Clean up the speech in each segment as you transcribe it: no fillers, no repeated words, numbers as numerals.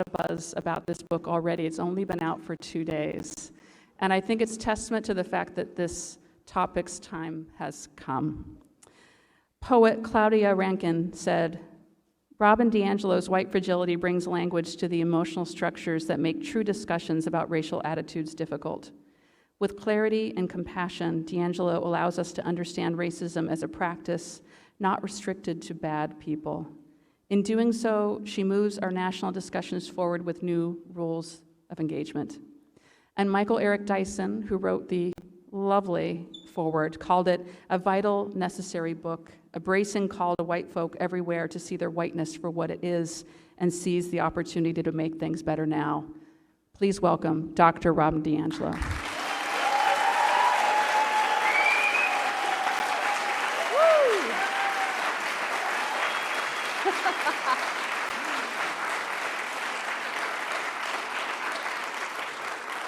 of buzz about this book already. It's only been out for 2 days. And I think it's testament to the fact that this topic's time has come. Poet Claudia Rankine said, Robin DiAngelo's White Fragility brings language to the emotional structures that make true discussions about racial attitudes difficult. With clarity and compassion, DiAngelo allows us to understand racism as a practice not restricted to bad people. In doing so, she moves our national discussions forward with new rules of engagement. And Michael Eric Dyson, who wrote the lovely foreword, called it a vital, necessary book, a bracing call to white folk everywhere to see their whiteness for what it is and seize the opportunity to make things better now. Please welcome Dr. Robin DiAngelo.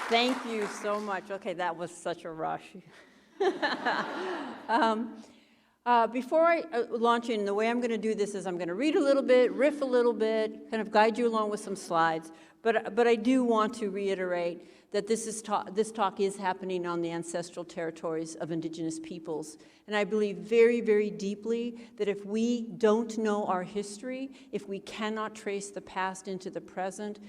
Thank you so much. Okay, that was such a rush. Before I launch in, the way I'm going to do this is I'm going to read a little bit, riff a little bit, kind of guide you along with some slides. But I do want to reiterate that this talk is happening on the ancestral territories of Indigenous peoples. And I believe very, very deeply that if we don't know our history, if we cannot trace the past into the present,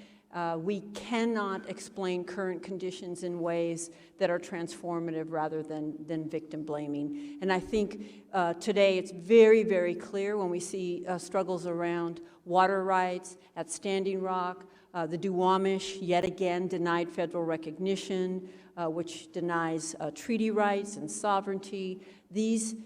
we cannot explain current conditions in ways that are transformative rather than victim blaming. And I think today it's very, very clear when we see struggles around water rights at Standing Rock, the Duwamish yet again denied federal recognition, which denies treaty rights and sovereignty. These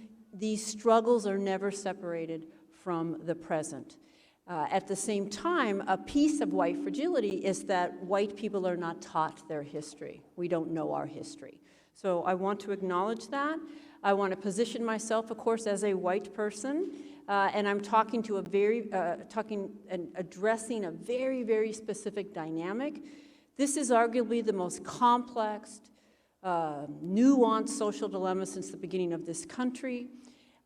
struggles are never separated from the present. At the same time, a piece of white fragility is that white people are not taught their history. We don't know our history. So I want to acknowledge that. I want to position myself, of course, as a white person, and I'm talking to addressing a very, very specific dynamic. This is arguably the most complex, nuanced social dilemma since the beginning of this country.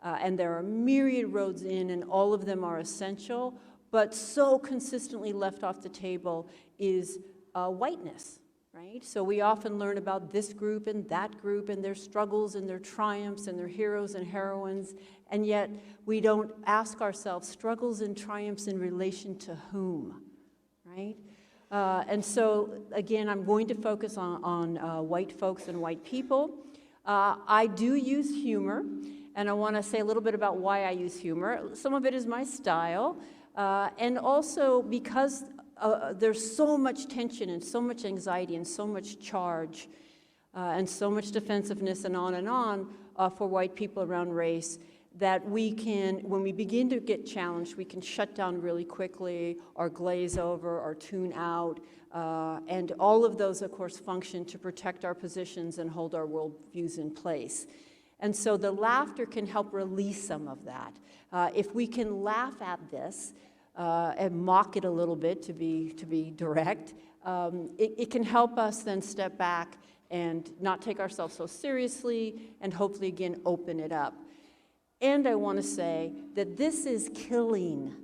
And there are myriad roads in, and all of them are essential, but so consistently left off the table is whiteness, right? So we often learn about this group and their struggles and their triumphs and their heroes and heroines, and yet we don't ask ourselves struggles and triumphs in relation to whom, right? And so, again, I'm going to focus on white folks and white people. I do use humor. And I want to say a little bit about why I use humor. Some of it is my style, and also because there's so much tension and so much anxiety and so much charge and so much defensiveness and on for white people around race that we can, when we begin to get challenged, we can shut down really quickly or glaze over or tune out. And all of those, of course, function to protect our positions and hold our worldviews in place. And so the laughter can help release some of that. If we can laugh at this and mock it a little bit, to be direct, it can help us then step back and not take ourselves so seriously and hopefully, again, open it up. And I want to say that this is killing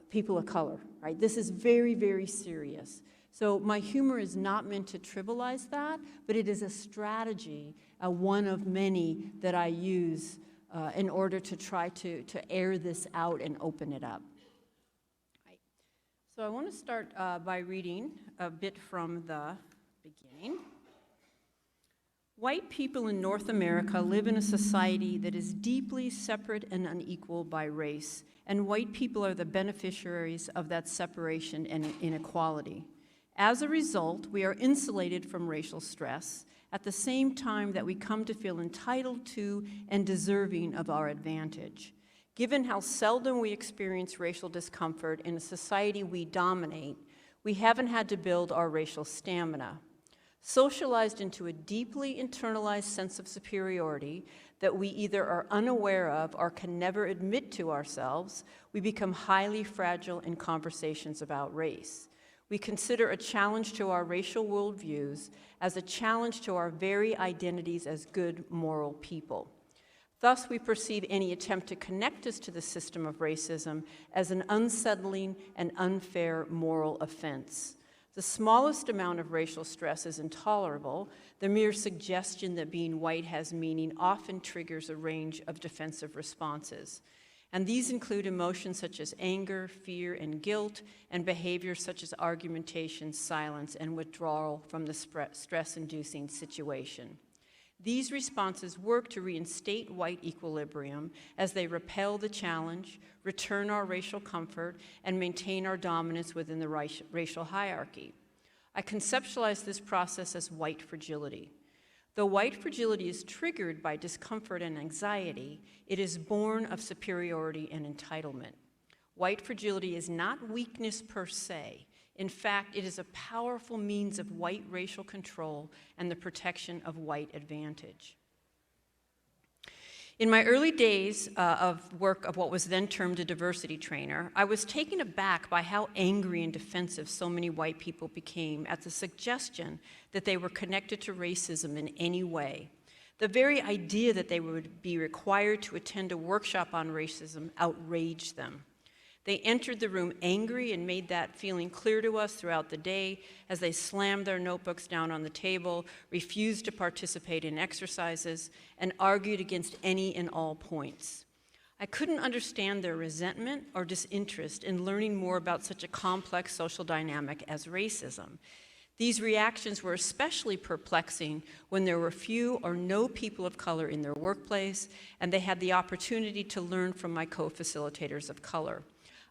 people of color, right? This is very, very serious. So my humor is not meant to trivialize that, but it is a strategy, one of many that I use in order to try to air this out and open it up. Right. So I want to start by reading a bit from the beginning. White people in North America live in a society that is deeply separate and unequal by race, and white people are the beneficiaries of that separation and inequality. As a result, we are insulated from racial stress at the same time that we come to feel entitled to and deserving of our advantage. Given how seldom we experience racial discomfort in a society we dominate, we haven't had to build our racial stamina. Socialized into a deeply internalized sense of superiority that we either are unaware of or can never admit to ourselves, we become highly fragile in conversations about race. We consider a challenge to our racial worldviews as a challenge to our very identities as good moral people. Thus, we perceive any attempt to connect us to the system of racism as an unsettling and unfair moral offense. The smallest amount of racial stress is intolerable. The mere suggestion that being white has meaning often triggers a range of defensive responses. And these include emotions such as anger, fear, and guilt, and behaviors such as argumentation, silence, and withdrawal from the stress-inducing situation. These responses work to reinstate white equilibrium as they repel the challenge, return our racial comfort, and maintain our dominance within the racial hierarchy. I conceptualize this process as white fragility. Though white fragility is triggered by discomfort and anxiety, it is born of superiority and entitlement. White fragility is not weakness per se. In fact, it is a powerful means of white racial control and the protection of white advantage. In my early days of work of what was then termed a diversity trainer, I was taken aback by how angry and defensive so many white people became at the suggestion that they were connected to racism in any way. The very idea that they would be required to attend a workshop on racism outraged them. They entered the room angry and made that feeling clear to us throughout the day as they slammed their notebooks down on the table, refused to participate in exercises, and argued against any and all points. I couldn't understand their resentment or disinterest in learning more about such a complex social dynamic as racism. These reactions were especially perplexing when there were few or no people of color in their workplace, and they had the opportunity to learn from my co-facilitators of color.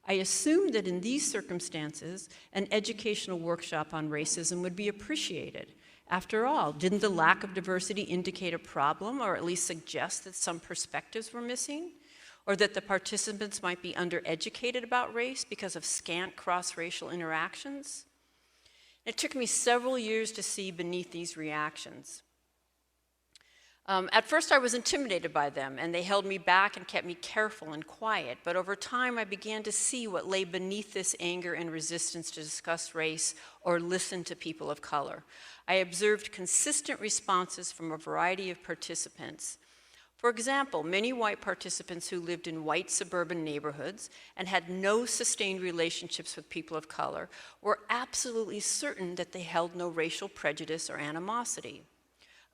I assumed that in these circumstances, an educational workshop on racism would be appreciated. After all, didn't the lack of diversity indicate a problem, or at least suggest that some perspectives were missing? Or that the participants might be undereducated about race because of scant cross-racial interactions? It took me several years to see beneath these reactions. At first I was intimidated by them, and they held me back and kept me careful and quiet, but over time I began to see what lay beneath this anger and resistance to discuss race or listen to people of color. I observed consistent responses from a variety of participants. For example, many white participants who lived in white suburban neighborhoods and had no sustained relationships with people of color were absolutely certain that they held no racial prejudice or animosity.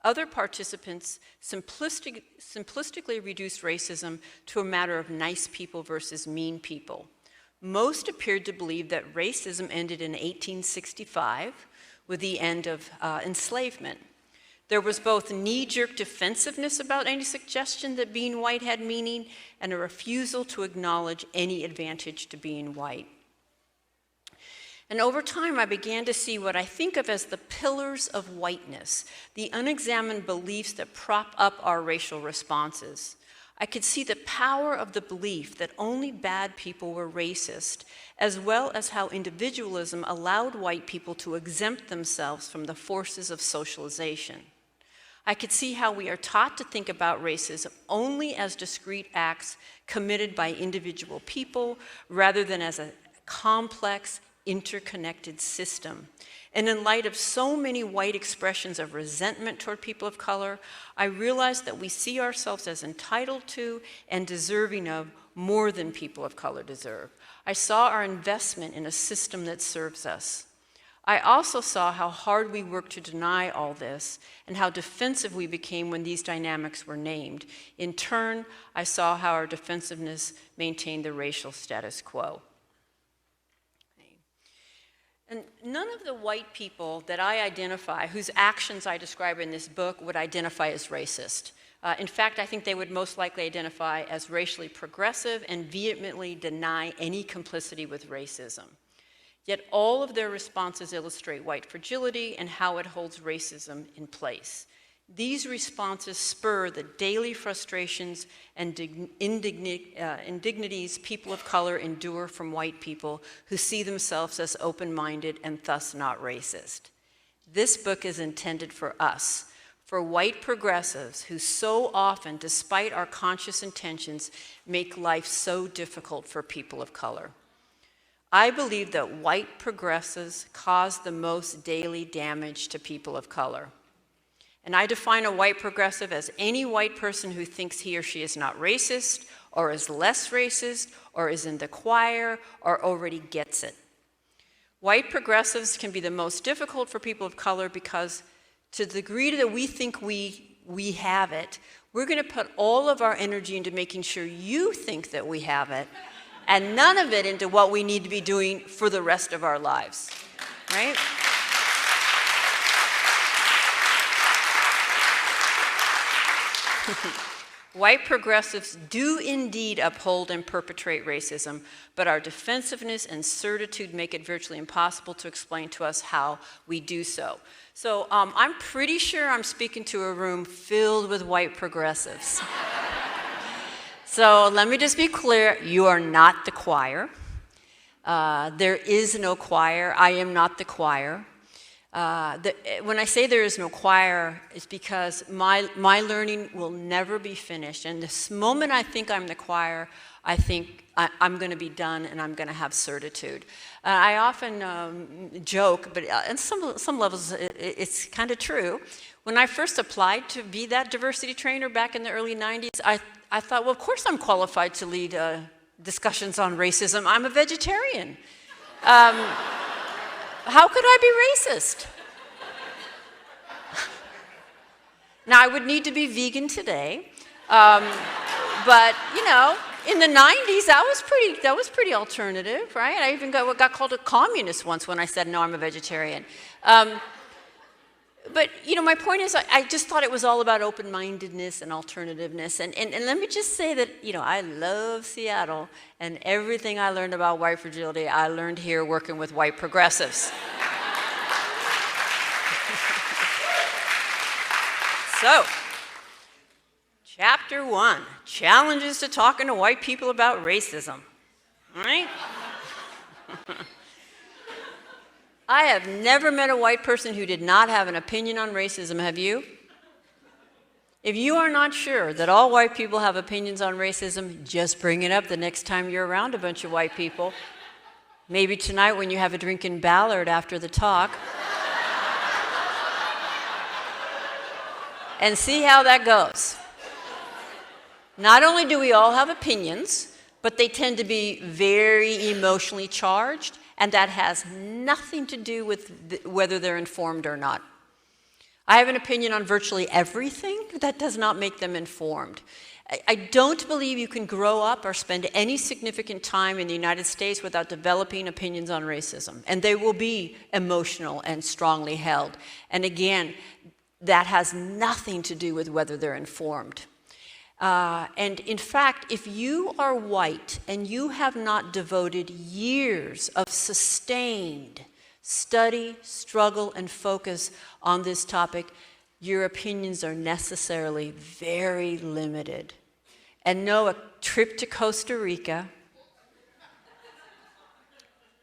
Other participants simplistically reduced racism to a matter of nice people versus mean people. Most appeared to believe that racism ended in 1865 with the end of enslavement. There was both knee-jerk defensiveness about any suggestion that being white had meaning and a refusal to acknowledge any advantage to being white. And over time, I began to see what I think of as the pillars of whiteness, the unexamined beliefs that prop up our racial responses. I could see the power of the belief that only bad people were racist, as well as how individualism allowed white people to exempt themselves from the forces of socialization. I could see how we are taught to think about racism only as discrete acts committed by individual people, rather than as a complex, interconnected system. And in light of so many white expressions of resentment toward people of color, I realized that we see ourselves as entitled to and deserving of more than people of color deserve. I saw our investment in a system that serves us. I also saw how hard we worked to deny all this and how defensive we became when these dynamics were named. In turn, I saw how our defensiveness maintained the racial status quo. And none of the white people that I identify, whose actions I describe in this book, would identify as racist. In fact, I think they would most likely identify as racially progressive and vehemently deny any complicity with racism. Yet all of their responses illustrate white fragility and how it holds racism in place. These responses spur the daily frustrations and indignities people of color endure from white people who see themselves as open-minded and thus not racist. This book is intended for us, for white progressives who so often, despite our conscious intentions, make life so difficult for people of color. I believe that white progressives cause the most daily damage to people of color. And I define a white progressive as any white person who thinks he or she is not racist, or is less racist, or is in the choir, or already gets it. White progressives can be the most difficult for people of color because to the degree that we think we have it, we're going to put all of our energy into making sure you think that we have it, and none of it into what we need to be doing for the rest of our lives, right? White progressives do indeed uphold and perpetrate racism, but our defensiveness and certitude make it virtually impossible to explain to us how we do so. So I'm pretty sure I'm speaking to a room filled with white progressives. So let me just be clear, you are not the choir. There is no choir. I am not the choir. When I say there is no choir, it's because my learning will never be finished. And this moment I think I'm the choir, I think I'm going to be done and I'm going to have certitude. I often joke, but on some levels it's kind of true. When I first applied to be that diversity trainer back in the early 90s, I thought, well, of course I'm qualified to lead discussions on racism. I'm a vegetarian. How could I be racist? Now, I would need to be vegan today, but, you know, in the 90s, that was pretty alternative, right? I even got called a communist once when I said, no, I'm a vegetarian. But, you know, my point is I just thought it was all about open-mindedness and alternativeness. And let me just say that, you know, I love Seattle, and everything I learned about white fragility, I learned here working with white progressives. So, Chapter 1, Challenges to Talking to White People About Racism. All right? I have never met a white person who did not have an opinion on racism. Have you? If you are not sure that all white people have opinions on racism, just bring it up the next time you're around a bunch of white people. Maybe tonight when you have a drink in Ballard after the talk. And see how that goes. Not only do we all have opinions, but they tend to be very emotionally charged, and that has nothing to do with whether they're informed or not. I have an opinion on virtually everything, but that does not make them informed. I don't believe you can grow up or spend any significant time in the United States without developing opinions on racism, and they will be emotional and strongly held. And again, that has nothing to do with whether they're informed. And in fact, if you are white and you have not devoted years of sustained study, struggle, and focus on this topic, your opinions are necessarily very limited. And no, a trip to Costa Rica,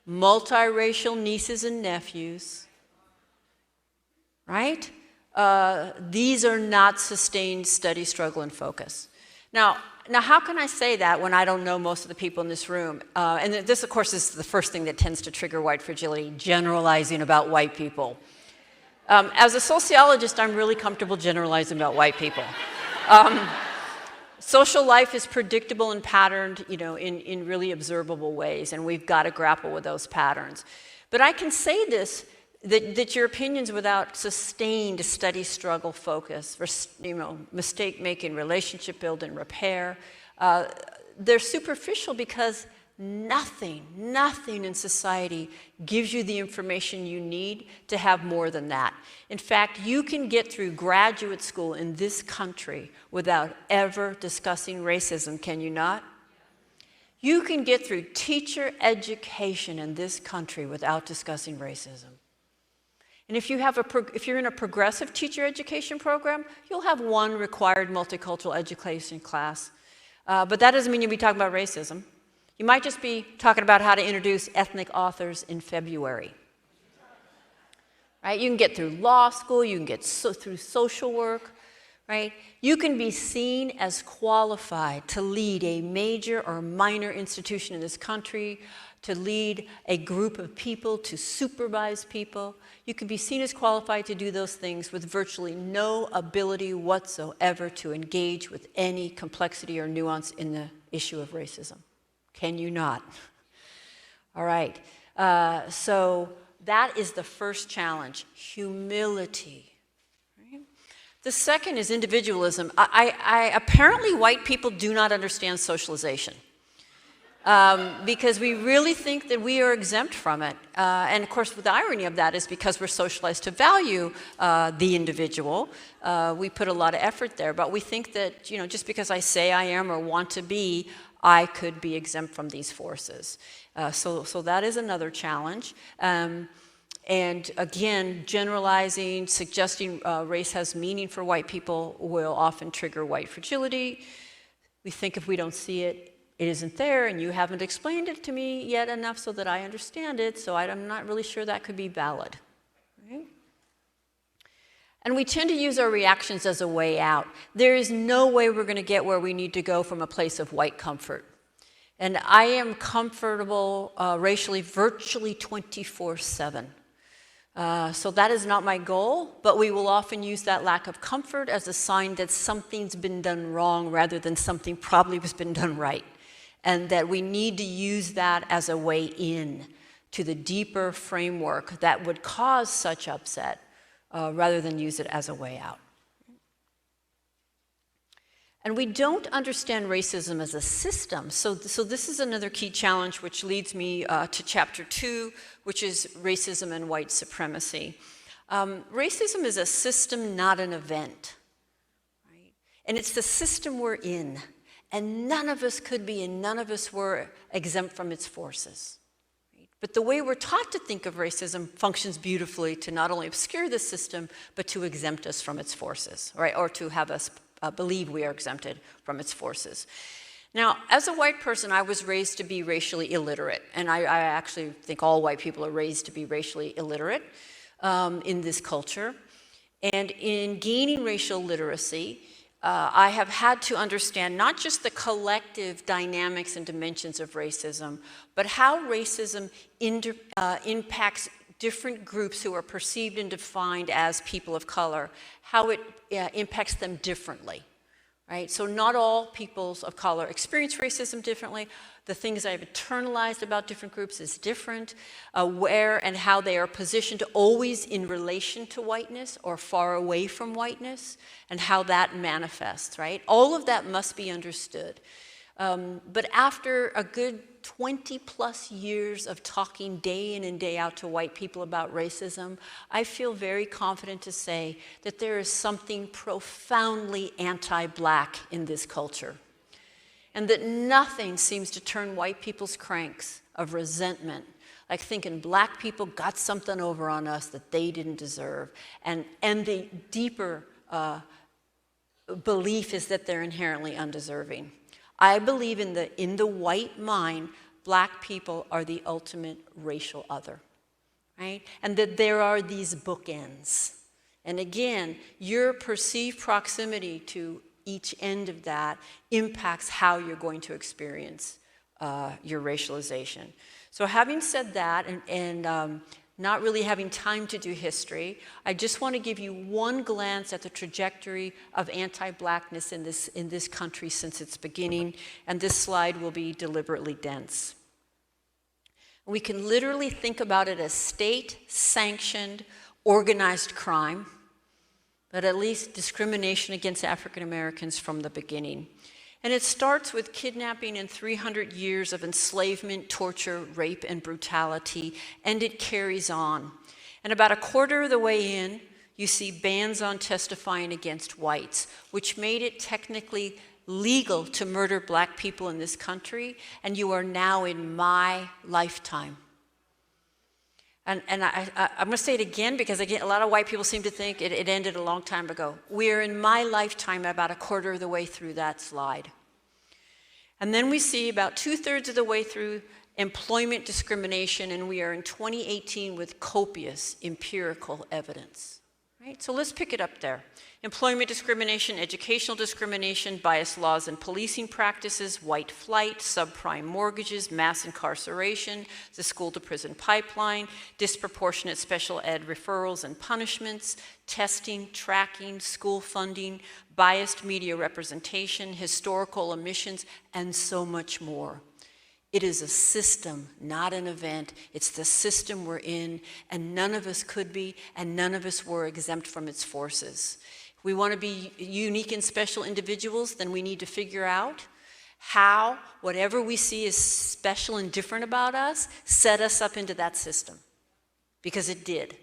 multiracial nieces and nephews, right? These are not sustained study, struggle, and focus. Now, how can I say that when I don't know most of the people in this room? And this, of course, is the first thing that tends to trigger white fragility, generalizing about white people. As a sociologist, I'm really comfortable generalizing about white people. Social life is predictable and patterned, you know, in really observable ways, and we've got to grapple with those patterns. But I can say this, that your opinions without sustained study, struggle, focus, you know, mistake-making, relationship building, repair, they're superficial because nothing in society gives you the information you need to have more than that. In fact, you can get through graduate school in this country without ever discussing racism, can you not? You can get through teacher education in this country without discussing racism. And if you're in a progressive teacher education program, you'll have one required multicultural education class. But that doesn't mean you'll be talking about racism. You might just be talking about how to introduce ethnic authors in February. Right? You can get through law school, you can get through social work, right? You can be seen as qualified to lead a major or minor institution in this country, to lead a group of people, to supervise people. You can be seen as qualified to do those things with virtually no ability whatsoever to engage with any complexity or nuance in the issue of racism. Can you not? All right. So that is the first challenge, humility. Right? The second is individualism. Apparently, white people do not understand socialization. Because we really think that we are exempt from it. And of course, the irony of that is because we're socialized to value the individual, we put a lot of effort there. But we think that, just because I say I am or want to be, I could be exempt from these forces. So that is another challenge. And again, generalizing, suggesting race has meaning for white people will often trigger white fragility. We think if we don't see it, it isn't there, and you haven't explained it to me yet enough so that I understand it, so I'm not really sure that could be valid. Right? And we tend to use our reactions as a way out. There is no way we're going to get where we need to go from a place of white comfort. And I am comfortable racially virtually 24/7. So that is not my goal, but we will often use that lack of comfort as a sign that something's been done wrong rather than something probably has been done right. And that we need to use that as a way in to the deeper framework that would cause such upset rather than use it as a way out. And we don't understand racism as a system. So this is another key challenge, which leads me to chapter 2, which is racism and white supremacy. Racism is a system, not an event. Right? And it's the system we're in. And none of us could be, and none of us were exempt from its forces. Right? But the way we're taught to think of racism functions beautifully to not only obscure the system, but to exempt us from its forces, right? Or to have us believe we are exempted from its forces. Now, as a white person, I was raised to be racially illiterate, and I actually think all white people are raised to be racially illiterate in this culture. And in gaining racial literacy, I have had to understand not just the collective dynamics and dimensions of racism, but how racism impacts different groups who are perceived and defined as people of color, how it impacts them differently, right? So not all peoples of color experience racism differently. The things I've internalized about different groups is different. Where and how they are positioned always in relation to whiteness or far away from whiteness, and how that manifests, right? All of that must be understood. But after a good 20 plus years of talking day in and day out to white people about racism, I feel very confident to say that there is something profoundly anti-black in this culture. And that nothing seems to turn white people's cranks of resentment, like thinking black people got something over on us that they didn't deserve. And the deeper belief is that they're inherently undeserving. I believe in the white mind, black people are the ultimate racial other, right? And that there are these bookends. And again, your perceived proximity to each end of that impacts how you're going to experience your racialization. So having said that, and not really having time to do history, I just want to give you one glance at the trajectory of anti-blackness in this country since its beginning, and this slide will be deliberately dense. We can literally think about it as state-sanctioned, organized crime, but at least discrimination against African Americans from the beginning. And it starts with kidnapping and 300 years of enslavement, torture, rape, and brutality, and it carries on. And about a quarter of the way in, you see bans on testifying against whites, which made it technically legal to murder black people in this country, and you are now in my lifetime. And I'm going to say it again because, again, a lot of white people seem to think it ended a long time ago. We're in my lifetime about a quarter of the way through that slide. And then we see about 2/3 of the way through employment discrimination, and we are in 2018 with copious empirical evidence. Right? So let's pick it up there. Employment discrimination, educational discrimination, biased laws and policing practices, white flight, subprime mortgages, mass incarceration, the school-to-prison pipeline, disproportionate special ed referrals and punishments, testing, tracking, school funding, biased media representation, historical omissions, and so much more. It is a system, not an event. It's the system we're in, and none of us could be, and none of us were exempt from its forces. If we want to be unique and special individuals, then we need to figure out how whatever we see is special and different about us set us up into that system, because it did.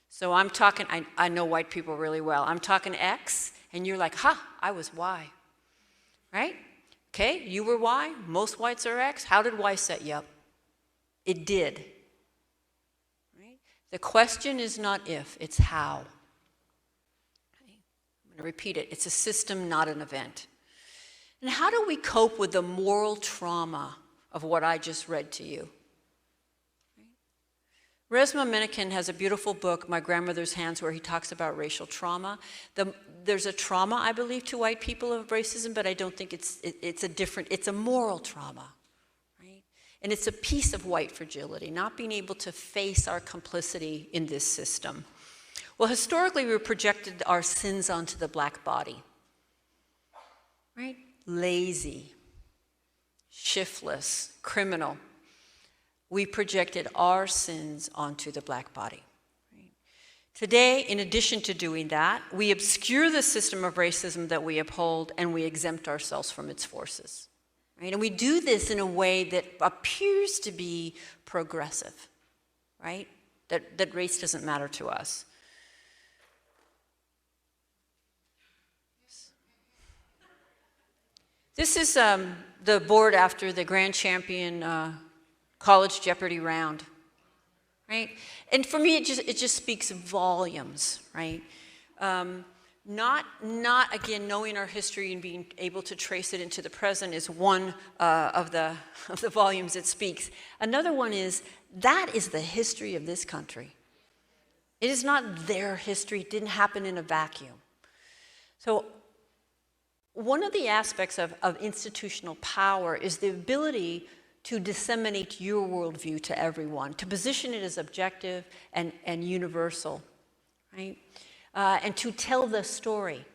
So I'm talking, I know white people really well. I'm talking X, and you're like, ha, I was Y, right? Okay, you were Y, most whites are X. How did Y set you up? It did. Right? The question is not if, it's how. Okay. I'm going to repeat it. It's a system, not an event. And how do we cope with the moral trauma of what I just read to you? Resmaa Menakem has a beautiful book, My Grandmother's Hands, where he talks about racial trauma. There's a trauma, I believe, to white people of racism, but I don't think it's a moral trauma, right? And it's a piece of white fragility, not being able to face our complicity in this system. Well, historically, we projected our sins onto the black body, right? Lazy, shiftless, criminal. We projected our sins onto the black body. Right? Today, in addition to doing that, we obscure the system of racism that we uphold, and we exempt ourselves from its forces. Right? And we do this in a way that appears to be progressive, right? That race doesn't matter to us. This is the board after the grand champion College Jeopardy round, right? And for me, it just speaks volumes, right? Not again, knowing our history and being able to trace it into the present is one of the volumes it speaks. Another one is, that is the history of this country. It is not their history. It didn't happen in a vacuum. So one of the aspects of institutional power is the ability to disseminate your worldview to everyone, to position it as objective and universal, right? And to tell the story,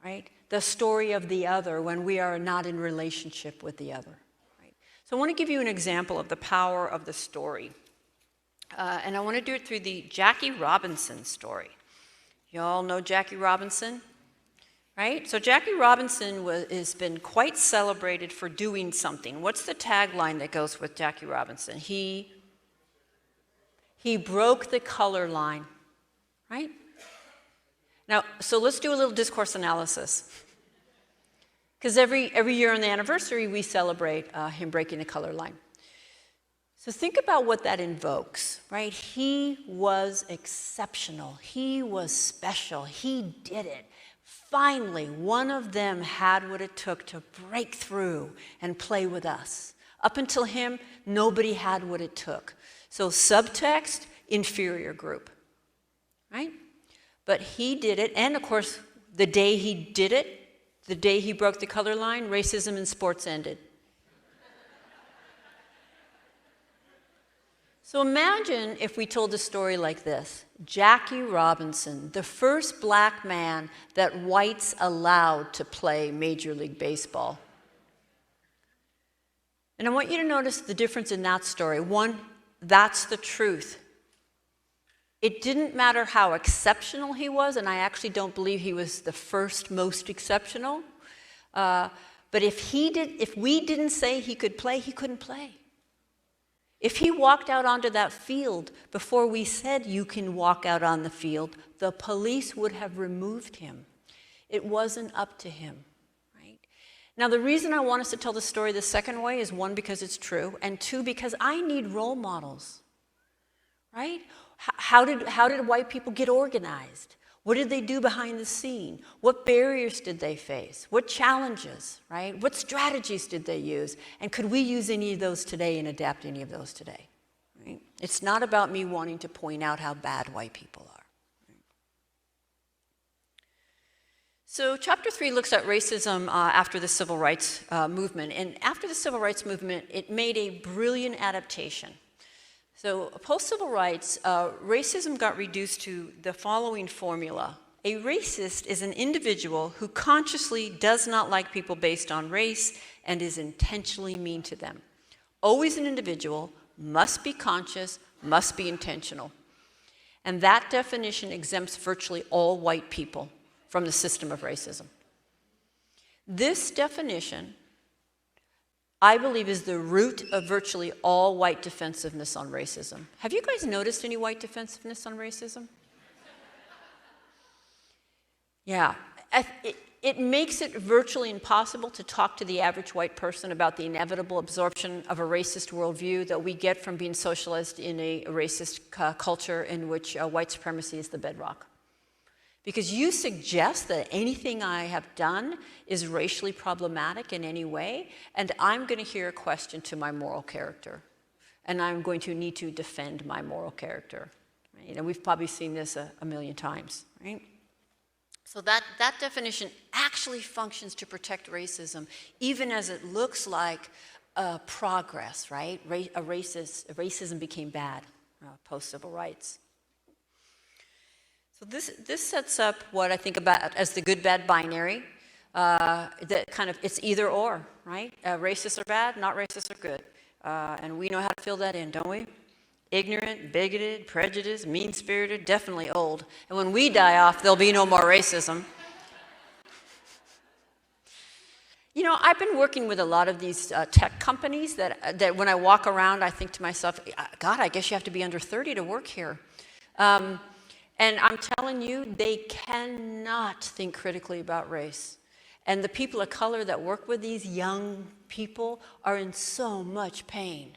right? The story of the other when we are not in relationship with the other, right? So I want to give you an example of the power of the story. And I want to do it through the Jackie Robinson story. You all know Jackie Robinson? Right? So Jackie Robinson has been quite celebrated for doing something. What's the tagline that goes with Jackie Robinson? He broke the color line, right? Now, so let's do a little discourse analysis. Because every year on the anniversary, we celebrate him breaking the color line. So think about what that invokes, right? He was exceptional. He was special. He did it. Finally, one of them had what it took to break through and play with us. Up until him, nobody had what it took. So subtext, inferior group, right? But he did it, and of course, the day he did it, the day he broke the color line, racism in sports ended. So imagine if we told a story like this. Jackie Robinson, the first black man that whites allowed to play Major League Baseball. And I want you to notice the difference in that story. One, that's the truth. It didn't matter how exceptional he was, and I actually don't believe he was the first most exceptional. But if we didn't say he could play, he couldn't play. If he walked out onto that field before we said you can walk out on the field, the police would have removed him. It wasn't up to him, right? Now, the reason I want us to tell the story the second way is, one, because it's true, and two, because I need role models, right? How did white people get organized? What did they do behind the scene? What barriers did they face? What challenges, right? What strategies did they use? And could we use any of those today and adapt any of those today? Right? It's not about me wanting to point out how bad white people are. So chapter 3 looks at racism after the civil rights movement. And after the civil rights movement, it made a brilliant adaptation. So post-civil rights, racism got reduced to the following formula. A racist is an individual who consciously does not like people based on race and is intentionally mean to them. Always an individual, must be conscious, must be intentional. And that definition exempts virtually all white people from the system of racism. This definition, I believe, is the root of virtually all white defensiveness on racism. Have you guys noticed any white defensiveness on racism? Yeah, it makes it virtually impossible to talk to the average white person about the inevitable absorption of a racist worldview that we get from being socialized in a racist culture in which white supremacy is the bedrock. Because you suggest that anything I have done is racially problematic in any way, and I'm going to hear a question to my moral character. And I'm going to need to defend my moral character. Right? And we've probably seen this a million times, right? So that definition actually functions to protect racism, even as it looks like progress, right? Racism became bad post-civil rights. So this sets up what I think about as the good-bad binary. That kind of, it's either or, right? Racists are bad, not racists are good. And we know how to fill that in, don't we? Ignorant, bigoted, prejudiced, mean-spirited, definitely old. And when we die off, there'll be no more racism. You know, I've been working with a lot of these tech companies that when I walk around, I think to myself, God, I guess you have to be under 30 to work here. And I'm telling you, they cannot think critically about race. And the people of color that work with these young people are in so much pain,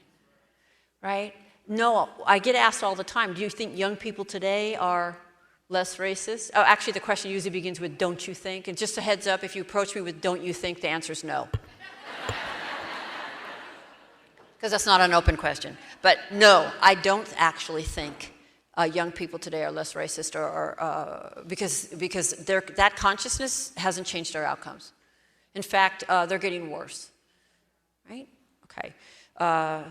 right? No, I get asked all the time, do you think young people today are less racist? Oh, actually, the question usually begins with, don't you think? And just a heads up, if you approach me with, don't you think, the answer is no. Because that's not an open question. But no, I don't actually think young people today are less racist, because that consciousness hasn't changed our outcomes. In fact, they're getting worse, right? Okay,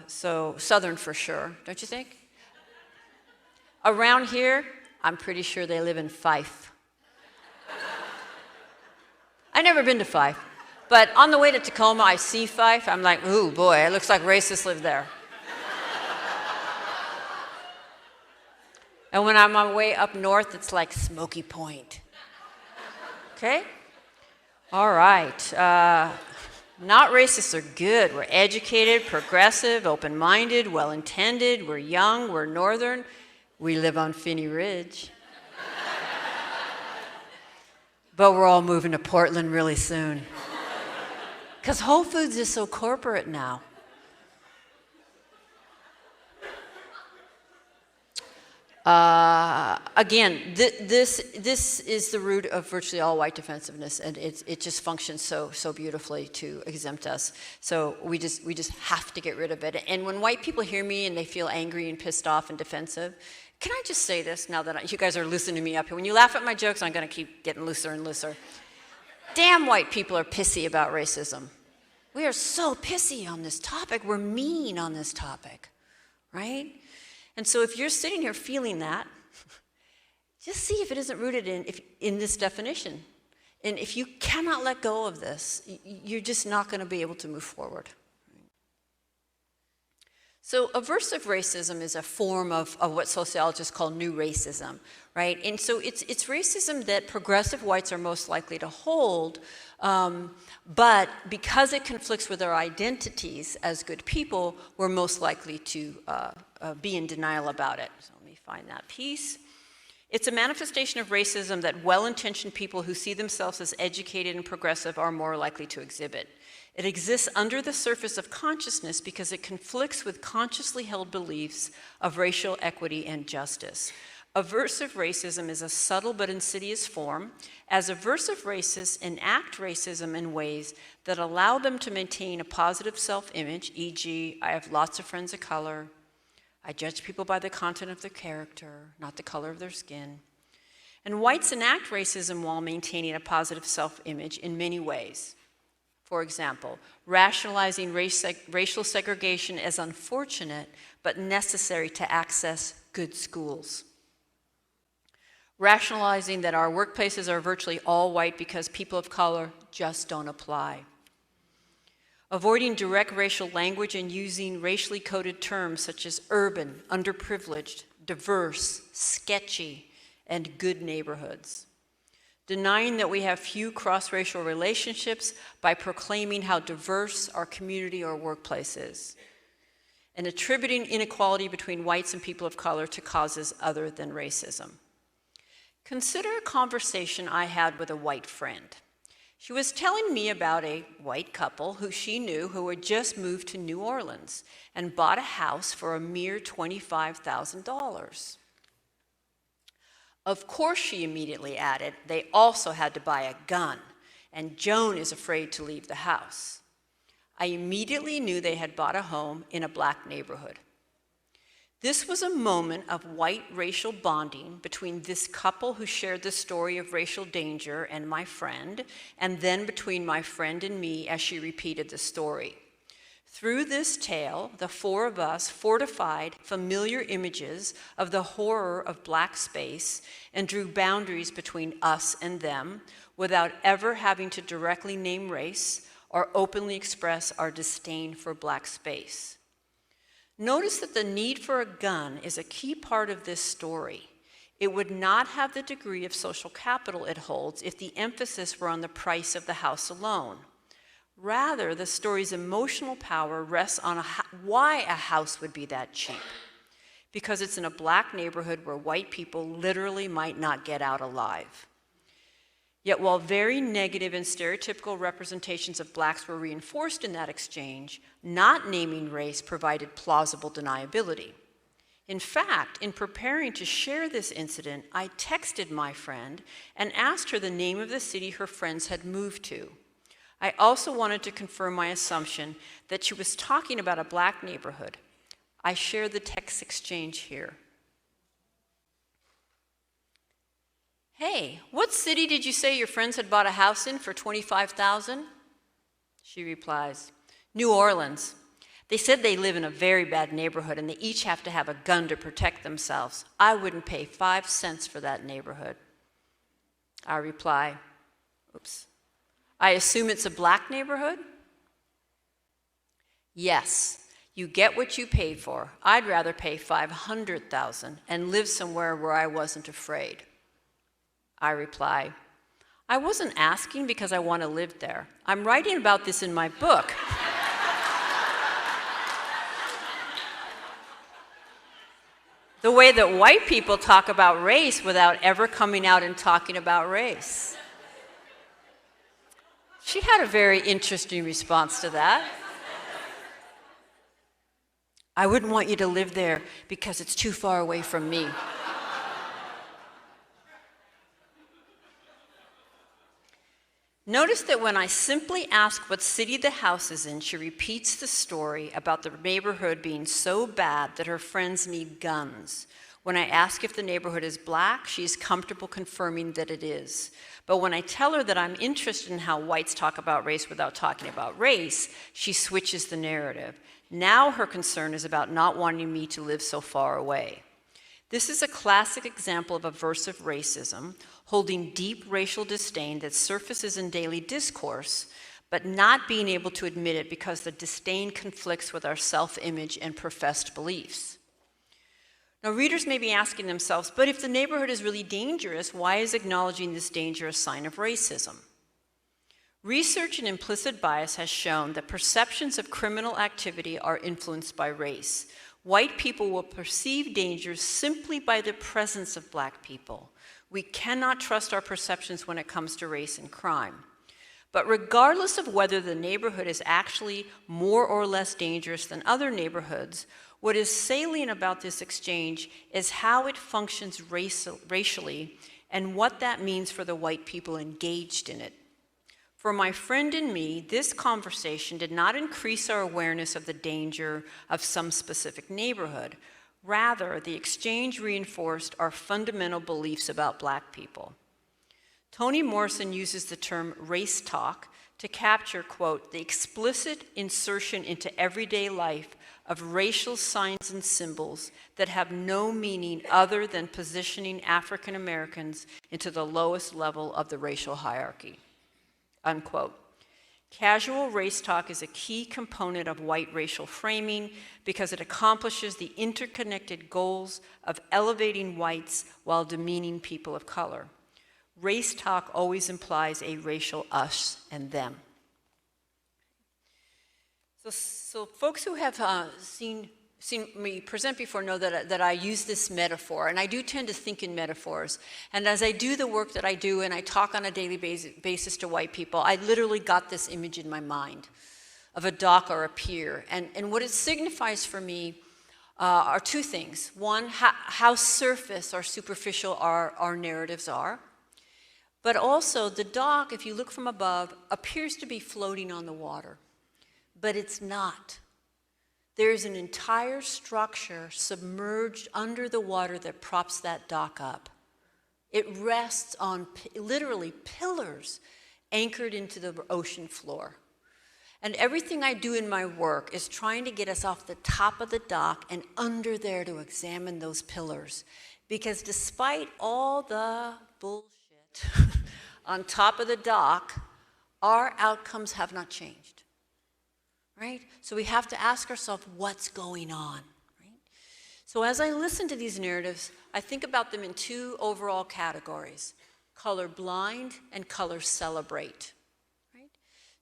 so Southern for sure, don't you think? Around here, I'm pretty sure they live in Fife. I've never been to Fife, but on the way to Tacoma, I see Fife. I'm like, ooh, boy, it looks like racists live there. And when I'm on my way up north, it's like Smoky Point. Okay? All right. Not racists are good. We're educated, progressive, open-minded, well-intended. We're young. We're northern. We live on Phinney Ridge. But we're all moving to Portland really soon. Because Whole Foods is so corporate now. Again, this is the root of virtually all white defensiveness, and it just functions so beautifully to exempt us. So we just have to get rid of it. And when white people hear me and they feel angry and pissed off and defensive, can I just say this now that you guys are loosening me up here? When you laugh at my jokes, I'm going to keep getting looser and looser. Damn white people are pissy about racism. We are so pissy on this topic. We're mean on this topic, right? And so if you're sitting here feeling that, just see if it isn't rooted in this definition. And if you cannot let go of this, you're just not going to be able to move forward. So aversive racism is a form of what sociologists call new racism, right? And so it's racism that progressive whites are most likely to hold, but because it conflicts with our identities as good people, we're most likely to be in denial about it. So let me find that piece. It's a manifestation of racism that well-intentioned people who see themselves as educated and progressive are more likely to exhibit. It exists under the surface of consciousness because it conflicts with consciously held beliefs of racial equity and justice. Aversive racism is a subtle but insidious form, as aversive racists enact racism in ways that allow them to maintain a positive self-image, e.g., I have lots of friends of color, I judge people by the content of their character, not the color of their skin. And whites enact racism while maintaining a positive self-image in many ways. For example, rationalizing racial segregation as unfortunate but necessary to access good schools. Rationalizing that our workplaces are virtually all white because people of color just don't apply. Avoiding direct racial language and using racially coded terms such as urban, underprivileged, diverse, sketchy, and good neighborhoods. Denying that we have few cross-racial relationships by proclaiming how diverse our community or workplace is. And attributing inequality between whites and people of color to causes other than racism. Consider a conversation I had with a white friend. She was telling me about a white couple who she knew who had just moved to New Orleans and bought a house for a mere $25,000. Of course, she immediately added, they also had to buy a gun, and Joan is afraid to leave the house. I immediately knew they had bought a home in a black neighborhood. This was a moment of white racial bonding between this couple who shared the story of racial danger and my friend, and then between my friend and me as she repeated the story. Through this tale, the four of us fortified familiar images of the horror of black space and drew boundaries between us and them without ever having to directly name race or openly express our disdain for black space. Notice that the need for a gun is a key part of this story. It would not have the degree of social capital it holds if the emphasis were on the price of the house alone. Rather, the story's emotional power rests on why a house would be that cheap. Because it's in a black neighborhood where white people literally might not get out alive. Yet while very negative and stereotypical representations of blacks were reinforced in that exchange, not naming race provided plausible deniability. In fact, in preparing to share this incident, I texted my friend and asked her the name of the city her friends had moved to. I also wanted to confirm my assumption that she was talking about a black neighborhood. I share the text exchange here. Hey, what city did you say your friends had bought a house in for $25,000? She replies, New Orleans. They said they live in a very bad neighborhood and they each have to have a gun to protect themselves. I wouldn't pay 5 cents for that neighborhood. I reply, oops. I assume it's a black neighborhood? Yes, you get what you pay for. I'd rather pay $500,000 and live somewhere where I wasn't afraid. I reply, I wasn't asking because I want to live there. I'm writing about this in my book. The way that white people talk about race without ever coming out and talking about race. She had a very interesting response to that. I wouldn't want you to live there because it's too far away from me. Notice that when I simply ask what city the house is in, she repeats the story about the neighborhood being so bad that her friends need guns. When I ask if the neighborhood is black, she's comfortable confirming that it is. But when I tell her that I'm interested in how whites talk about race without talking about race, she switches the narrative. Now her concern is about not wanting me to live so far away. This is a classic example of aversive racism, holding deep racial disdain that surfaces in daily discourse, but not being able to admit it because the disdain conflicts with our self-image and professed beliefs. Now, readers may be asking themselves, but if the neighborhood is really dangerous, why is acknowledging this danger a sign of racism? Research in implicit bias has shown that perceptions of criminal activity are influenced by race. White people will perceive dangers simply by the presence of black people. We cannot trust our perceptions when it comes to race and crime. But regardless of whether the neighborhood is actually more or less dangerous than other neighborhoods, what is salient about this exchange is how it functions racially and what that means for the white people engaged in it. For my friend and me, this conversation did not increase our awareness of the danger of some specific neighborhood. Rather, the exchange reinforced our fundamental beliefs about Black people. Toni Morrison uses the term race talk to capture, quote, the explicit insertion into everyday life of racial signs and symbols that have no meaning other than positioning African Americans into the lowest level of the racial hierarchy, unquote. Casual race talk is a key component of white racial framing because it accomplishes the interconnected goals of elevating whites while demeaning people of color. Race talk always implies a racial us and them. So folks who have seen me present before know that I use this metaphor, and I do tend to think in metaphors. And as I do the work that I do and I talk on a daily basis to white people, I literally got this image in my mind of a dock or a pier. And what it signifies for me are two things. One, how surface or superficial our narratives are. But also, the dock, if you look from above, appears to be floating on the water. But it's not. There's an entire structure submerged under the water that props that dock up. It rests on literally pillars anchored into the ocean floor. And everything I do in my work is trying to get us off the top of the dock and under there to examine those pillars. Because despite all the bullshit on top of the dock, our outcomes have not changed, right? So we have to ask ourselves, what's going on, right? So as I listen to these narratives, I think about them in two overall categories, colorblind and color celebrate, right?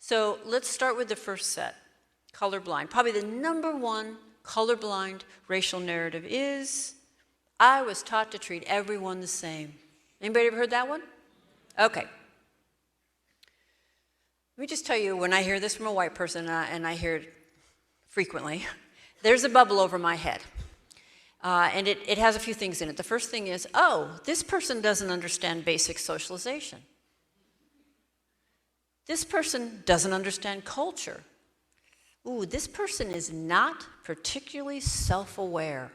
So let's start with the first set, colorblind. Probably the number one colorblind racial narrative is, I was taught to treat everyone the same. Anybody ever heard that one? Okay. Let me just tell you, when I hear this from a white person, and I hear it frequently, there's a bubble over my head. And it has a few things in it. The first thing is, oh, this person doesn't understand basic socialization. This person doesn't understand culture. Ooh, this person is not particularly self-aware,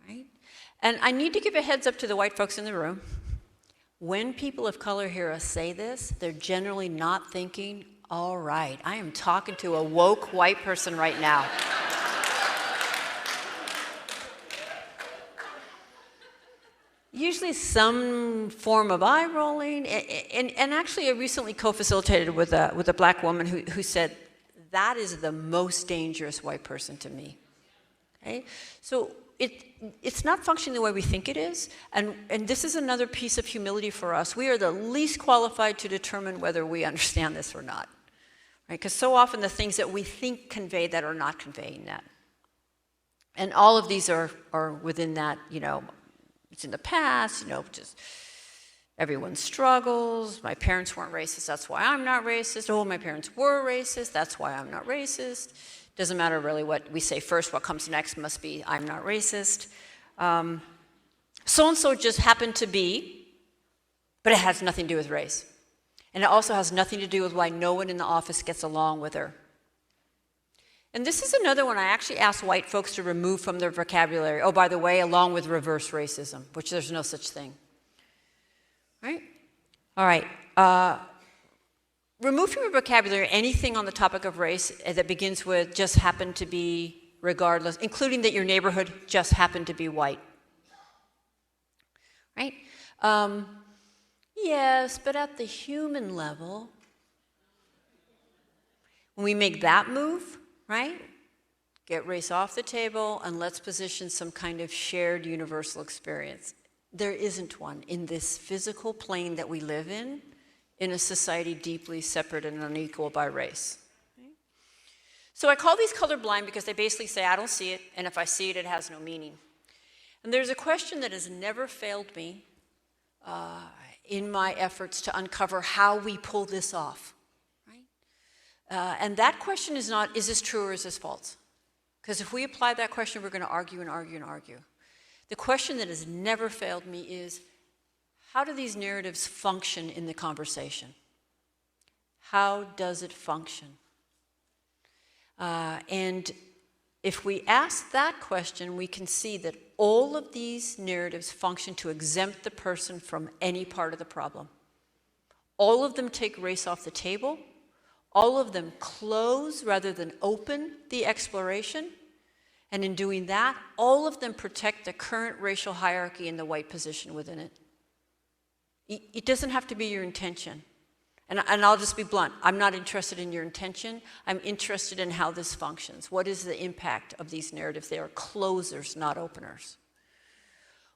right? And I need to give a heads up to the white folks in the room. When people of color hear us say this, they're generally not thinking, all right, I am talking to a woke white person right now. Usually some form of eye rolling, and actually I recently co-facilitated with a Black woman who said, that is the most dangerous white person to me. Okay? So it's not functioning the way we think it is, and this is another piece of humility for us. We are the least qualified to determine whether we understand this or not, right? Because so often the things that we think convey that are not conveying that. And all of these are within that, it's in the past, just everyone struggles. My parents weren't racist, that's why I'm not racist. Oh, my parents were racist, that's why I'm not racist. Doesn't matter really what we say first, what comes next must be, I'm not racist. So-and-so just happened to be, but it has nothing to do with race. And it also has nothing to do with why no one in the office gets along with her. And this is another one I actually asked white folks to remove from their vocabulary. Oh, by the way, along with reverse racism, which there's no such thing. Right? All right. Remove from your vocabulary anything on the topic of race that begins with just happen to be regardless, including that your neighborhood just happened to be white. Right? Yes, but at the human level, when we make that move, right? Get race off the table and let's position some kind of shared universal experience. There isn't one in this physical plane that we live in a society deeply separate and unequal by race. Okay? So I call these colorblind because they basically say, I don't see it, and if I see it, it has no meaning. And there's a question that has never failed me in my efforts to uncover how we pull this off. And that question is not, is this true or is this false? Because if we apply that question, we're going to argue and argue and argue. The question that has never failed me is, how do these narratives function in the conversation? How does it function? And If we ask that question, we can see that all of these narratives function to exempt the person from any part of the problem. All of them take race off the table. All of them close rather than open the exploration. And in doing that, all of them protect the current racial hierarchy and the white position within it. It doesn't have to be your intention. And I'll just be blunt. I'm not interested in your intention. I'm interested in how this functions. What is the impact of these narratives? They are closers, not openers.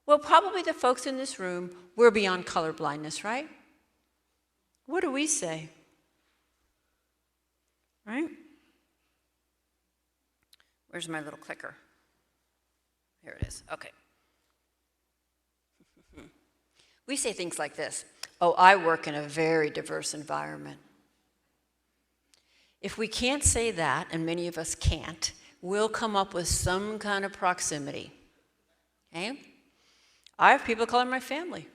Well, probably the folks in this room, we're beyond colorblindness, right? What do we say? Right? Where's my little clicker? Here it is. Okay. We say things like this. Oh, I work in a very diverse environment. If we can't say that, and many of us can't, we'll come up with some kind of proximity. Okay? I have people of color in my family.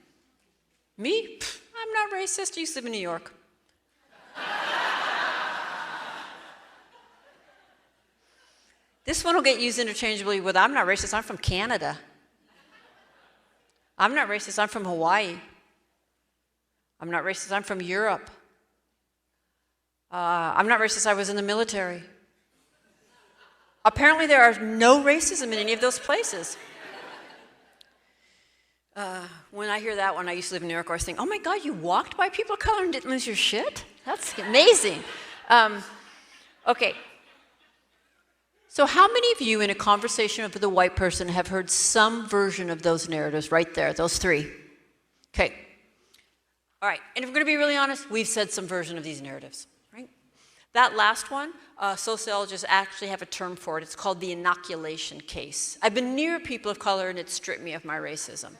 Me? Pfft, I'm not racist. I used to live in New York. This one will get used interchangeably with, I'm not racist, I'm from Canada. I'm not racist, I'm from Hawaii. I'm not racist, I'm from Europe. I'm not racist, I was in the military. Apparently there are no racism in any of those places. When I hear that one, I used to live in New York, I was thinking, oh my God, you walked by people of color and didn't lose your shit? That's amazing. Okay. So how many of you in a conversation with a white person have heard some version of those narratives right there, those three? Okay. All right, and if we're going to be really honest, we've said some version of these narratives, right? That last one, sociologists actually have a term for it. It's called the inoculation case. I've been near people of color and it stripped me of my racism.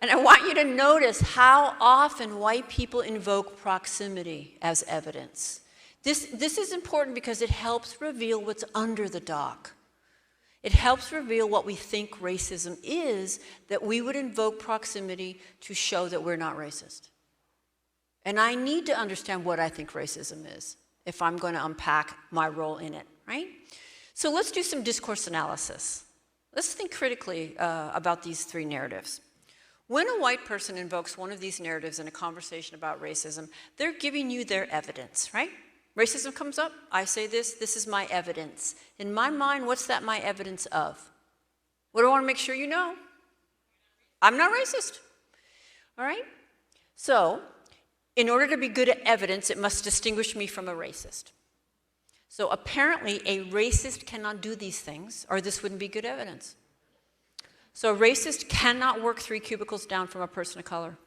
And I want you to notice how often white people invoke proximity as evidence. This is important because it helps reveal what's under the dock. It helps reveal what we think racism is, that we would invoke proximity to show that we're not racist. And I need to understand what I think racism is if I'm going to unpack my role in it, right? So let's do some discourse analysis. Let's think critically about these three narratives. When a white person invokes one of these narratives in a conversation about racism, they're giving you their evidence, right? Racism comes up, I say this is my evidence. In my mind, what's that my evidence of? What do I want to make sure you know? I'm not racist, all right? So, in order to be good at evidence, it must distinguish me from a racist. So apparently, a racist cannot do these things, or this wouldn't be good evidence. So a racist cannot work 3 cubicles down from a person of color.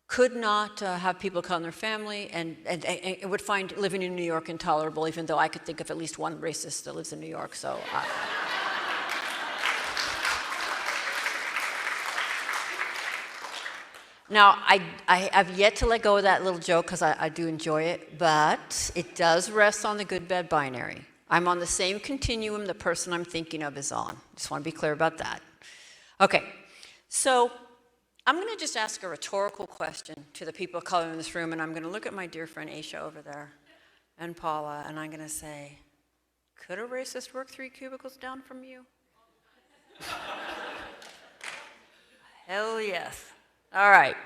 Could not have people come in their family, and would find living in New York intolerable, even though I could think of at least one racist that lives in New York, so. Now, I have yet to let go of that little joke because I do enjoy it, but it does rest on the good-bad binary. I'm on the same continuum the person I'm thinking of is on. Just want to be clear about that. Okay, so I'm going to just ask a rhetorical question to the people of color in this room, and I'm going to look at my dear friend Aisha over there and Paula, and I'm going to say, could a racist work 3 cubicles down from you? Hell yes. All right.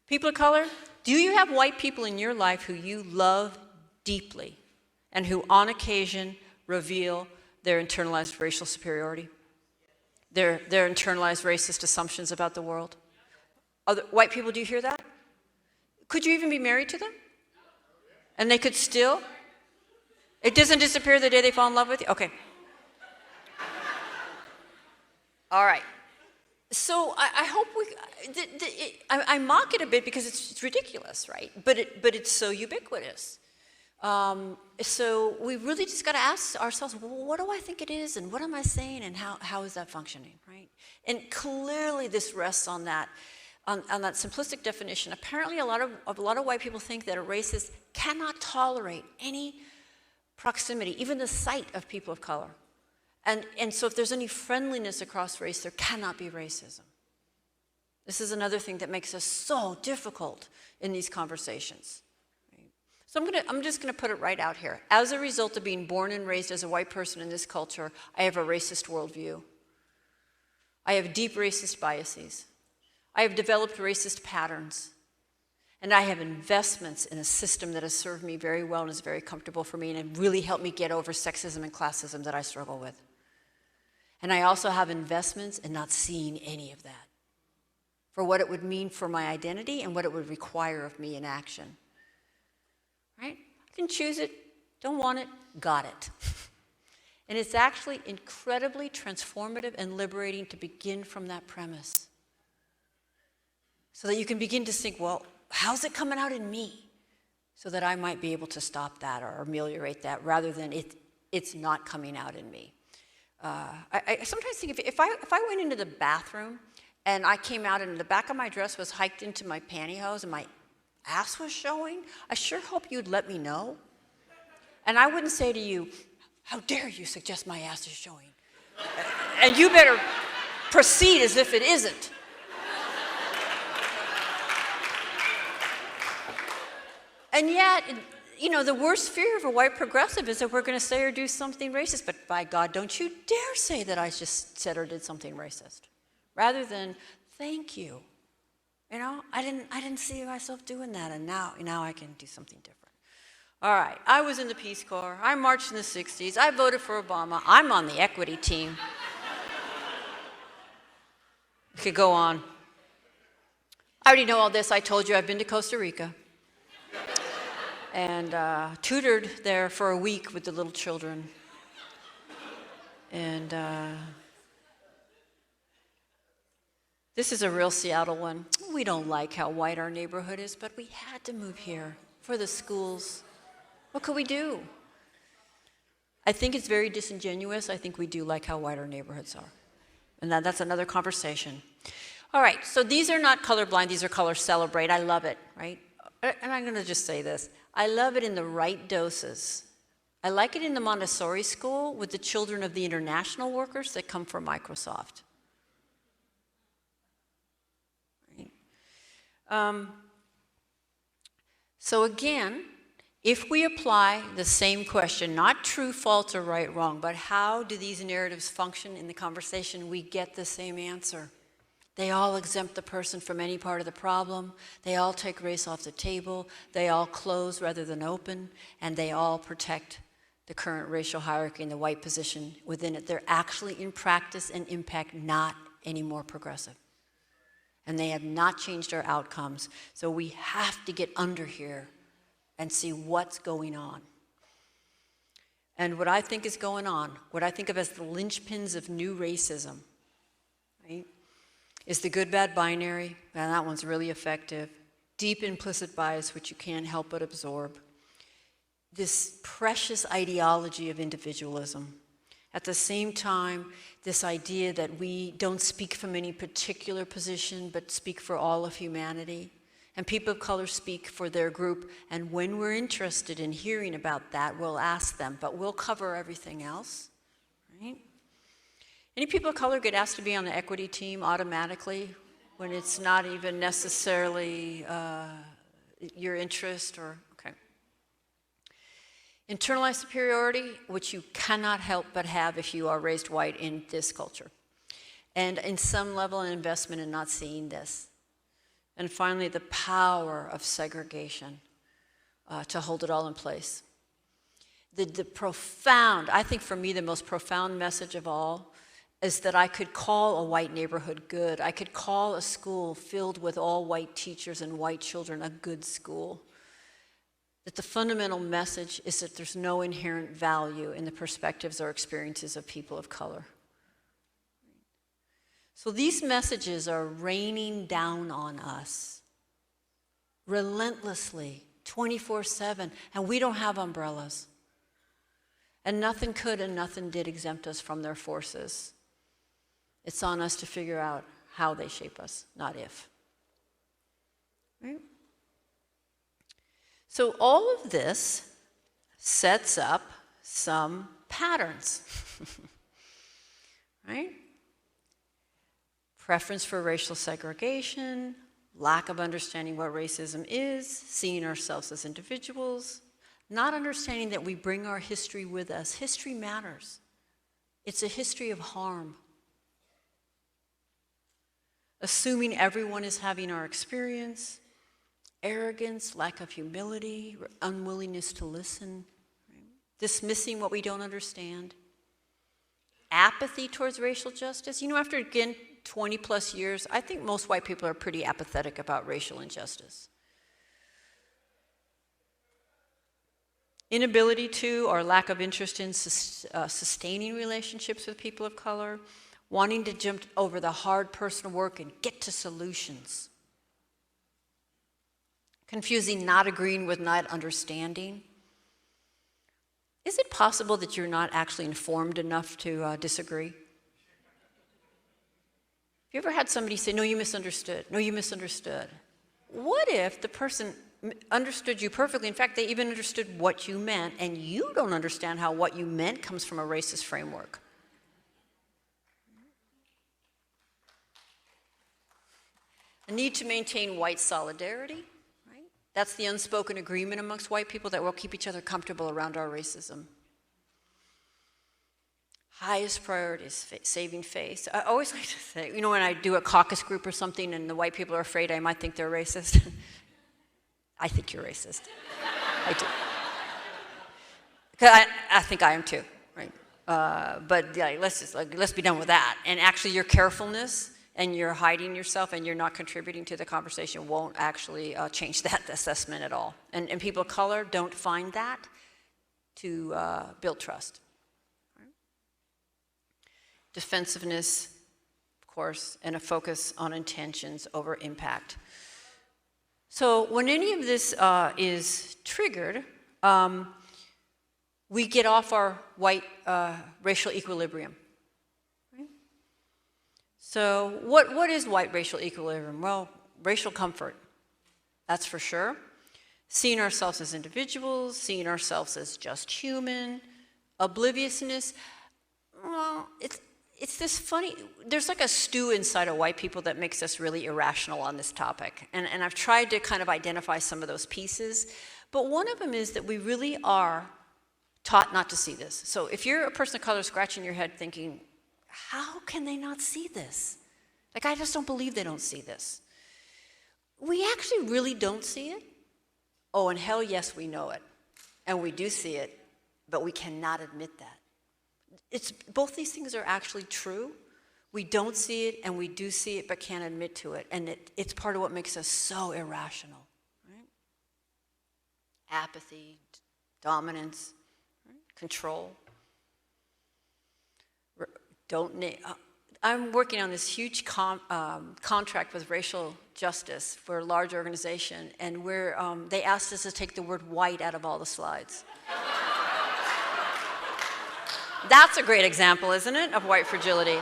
People of color, do you have white people in your life who you love deeply and who on occasion reveal their internalized racial superiority? Their internalized racist assumptions about the world? Other white people, do you hear that? Could you even be married to them? And they could still? It doesn't disappear the day they fall in love with you? Okay. All right. So I hope I mock it a bit because it's ridiculous, right? But it's so ubiquitous. So we really just got to ask ourselves, well, what do I think it is, and what am I saying, and how is that functioning, right? And clearly this rests on that simplistic definition. Apparently a lot of white people think that a racist cannot tolerate any proximity, even the sight of people of color. And so if there's any friendliness across race, there cannot be racism. This is another thing that makes us so difficult in these conversations. So I'm just gonna put it right out here. As a result of being born and raised as a white person in this culture, I have a racist worldview. I have deep racist biases. I have developed racist patterns. And I have investments in a system that has served me very well and is very comfortable for me and it really helped me get over sexism and classism that I struggle with. And I also have investments in not seeing any of that, for what it would mean for my identity and what it would require of me in action. Right? I can choose it, don't want it, got it. And it's actually incredibly transformative and liberating to begin from that premise. So that you can begin to think, well, how's it coming out in me? So that I might be able to stop that or ameliorate that rather than it's not coming out in me. I sometimes think if I went into the bathroom and I came out and the back of my dress was hiked into my pantyhose and my ass was showing, I sure hope you'd let me know. And I wouldn't say to you, how dare you suggest my ass is showing? And you better proceed as if it isn't. And yet, you know, the worst fear of a white progressive is that we're going to say or do something racist. But by God, don't you dare say that I just said or did something racist. Rather than, thank you. You know, I didn't see myself doing that, and now I can do something different. All right, I was in the Peace Corps. I marched in the 60s. I voted for Obama. I'm on the equity team. I could go on. I already know all this. I told you I've been to Costa Rica. And tutored there for a week with the little children. And this is a real Seattle one. We don't like how white our neighborhood is, but we had to move here for the schools. What could we do? I think it's very disingenuous. I think we do like how white our neighborhoods are. And that's another conversation. All right, so these are not colorblind, these are color celebrate. I love it, right? And I'm gonna just say this. I love it in the right doses. I like it in the Montessori school with the children of the international workers that come from Microsoft. Right? So again, if we apply the same question, not true, false, or right, wrong, but how do these narratives function in the conversation, we get the same answer. They all exempt the person from any part of the problem. They all take race off the table. They all close rather than open. And they all protect the current racial hierarchy and the white position within it. They're actually, in practice and impact, not any more progressive. And they have not changed our outcomes. So we have to get under here and see what's going on. And what I think is going on, what I think of as the linchpins of new racism, right? Is the good-bad binary, and that one's really effective. Deep implicit bias, which you can't help but absorb. This precious ideology of individualism. At the same time, this idea that we don't speak from any particular position, but speak for all of humanity. And people of color speak for their group, and when we're interested in hearing about that, we'll ask them, but we'll cover everything else, right? Any people of color get asked to be on the equity team automatically when it's not even necessarily your interest or, okay. Internalized superiority, which you cannot help but have if you are raised white in this culture. And in some level an investment in not seeing this. And finally, the power of segregation to hold it all in place. The profound, I think for me the most profound message of all is that I could call a white neighborhood good. I could call a school filled with all white teachers and white children a good school. That the fundamental message is that there's no inherent value in the perspectives or experiences of people of color. So these messages are raining down on us relentlessly, 24/7, and we don't have umbrellas. And nothing could and nothing did exempt us from their forces. It's on us to figure out how they shape us, not if. Right? So all of this sets up some patterns, right? Preference for racial segregation, lack of understanding what racism is, seeing ourselves as individuals, not understanding that we bring our history with us. History matters. It's a history of harm. Assuming everyone is having our experience, arrogance, lack of humility, unwillingness to listen, right? Dismissing what we don't understand, apathy towards racial justice. After, again, 20 plus years, I think most white people are pretty apathetic about racial injustice. Inability to or lack of interest in sustaining relationships with people of color, wanting to jump over the hard personal work and get to solutions. Confusing not agreeing with not understanding. Is it possible that you're not actually informed enough to disagree? Have you ever had somebody say, no, you misunderstood, no, you misunderstood? What if the person understood you perfectly? In fact, they even understood what you meant, and you don't understand how what you meant comes from a racist framework. A need to maintain white solidarity, right? That's the unspoken agreement amongst white people that we'll keep each other comfortable around our racism. Highest priority is saving face. I always like to say, when I do a caucus group or something and the white people are afraid I might think they're racist, I think you're racist. I do. Because I think I am too, right? But yeah, let's be done with that. And actually your carefulness and you're hiding yourself and you're not contributing to the conversation won't actually change that assessment at all. And people of color don't find that to build trust. Right? Defensiveness, of course, and a focus on intentions over impact. So when any of this is triggered, we get off our white racial equilibrium. So what is white racial equilibrium? Well, racial comfort, that's for sure. Seeing ourselves as individuals, seeing ourselves as just human. Obliviousness, well, it's this funny, there's like a stew inside of white people that makes us really irrational on this topic. And I've tried to kind of identify some of those pieces. But one of them is that we really are taught not to see this. So if you're a person of color scratching your head thinking, how can they not see this? Like, I just don't believe they don't see this. We actually really don't see it. Oh, and hell yes, we know it. And we do see it, but we cannot admit that. Both these things are actually true. We don't see it, and we do see it, but can't admit to it. And it's part of what makes us so irrational. Right? Apathy, dominance, right? Control. I'm working on this huge contract with racial justice for a large organization, and they asked us to take the word white out of all the slides. That's a great example, isn't it, of white fragility?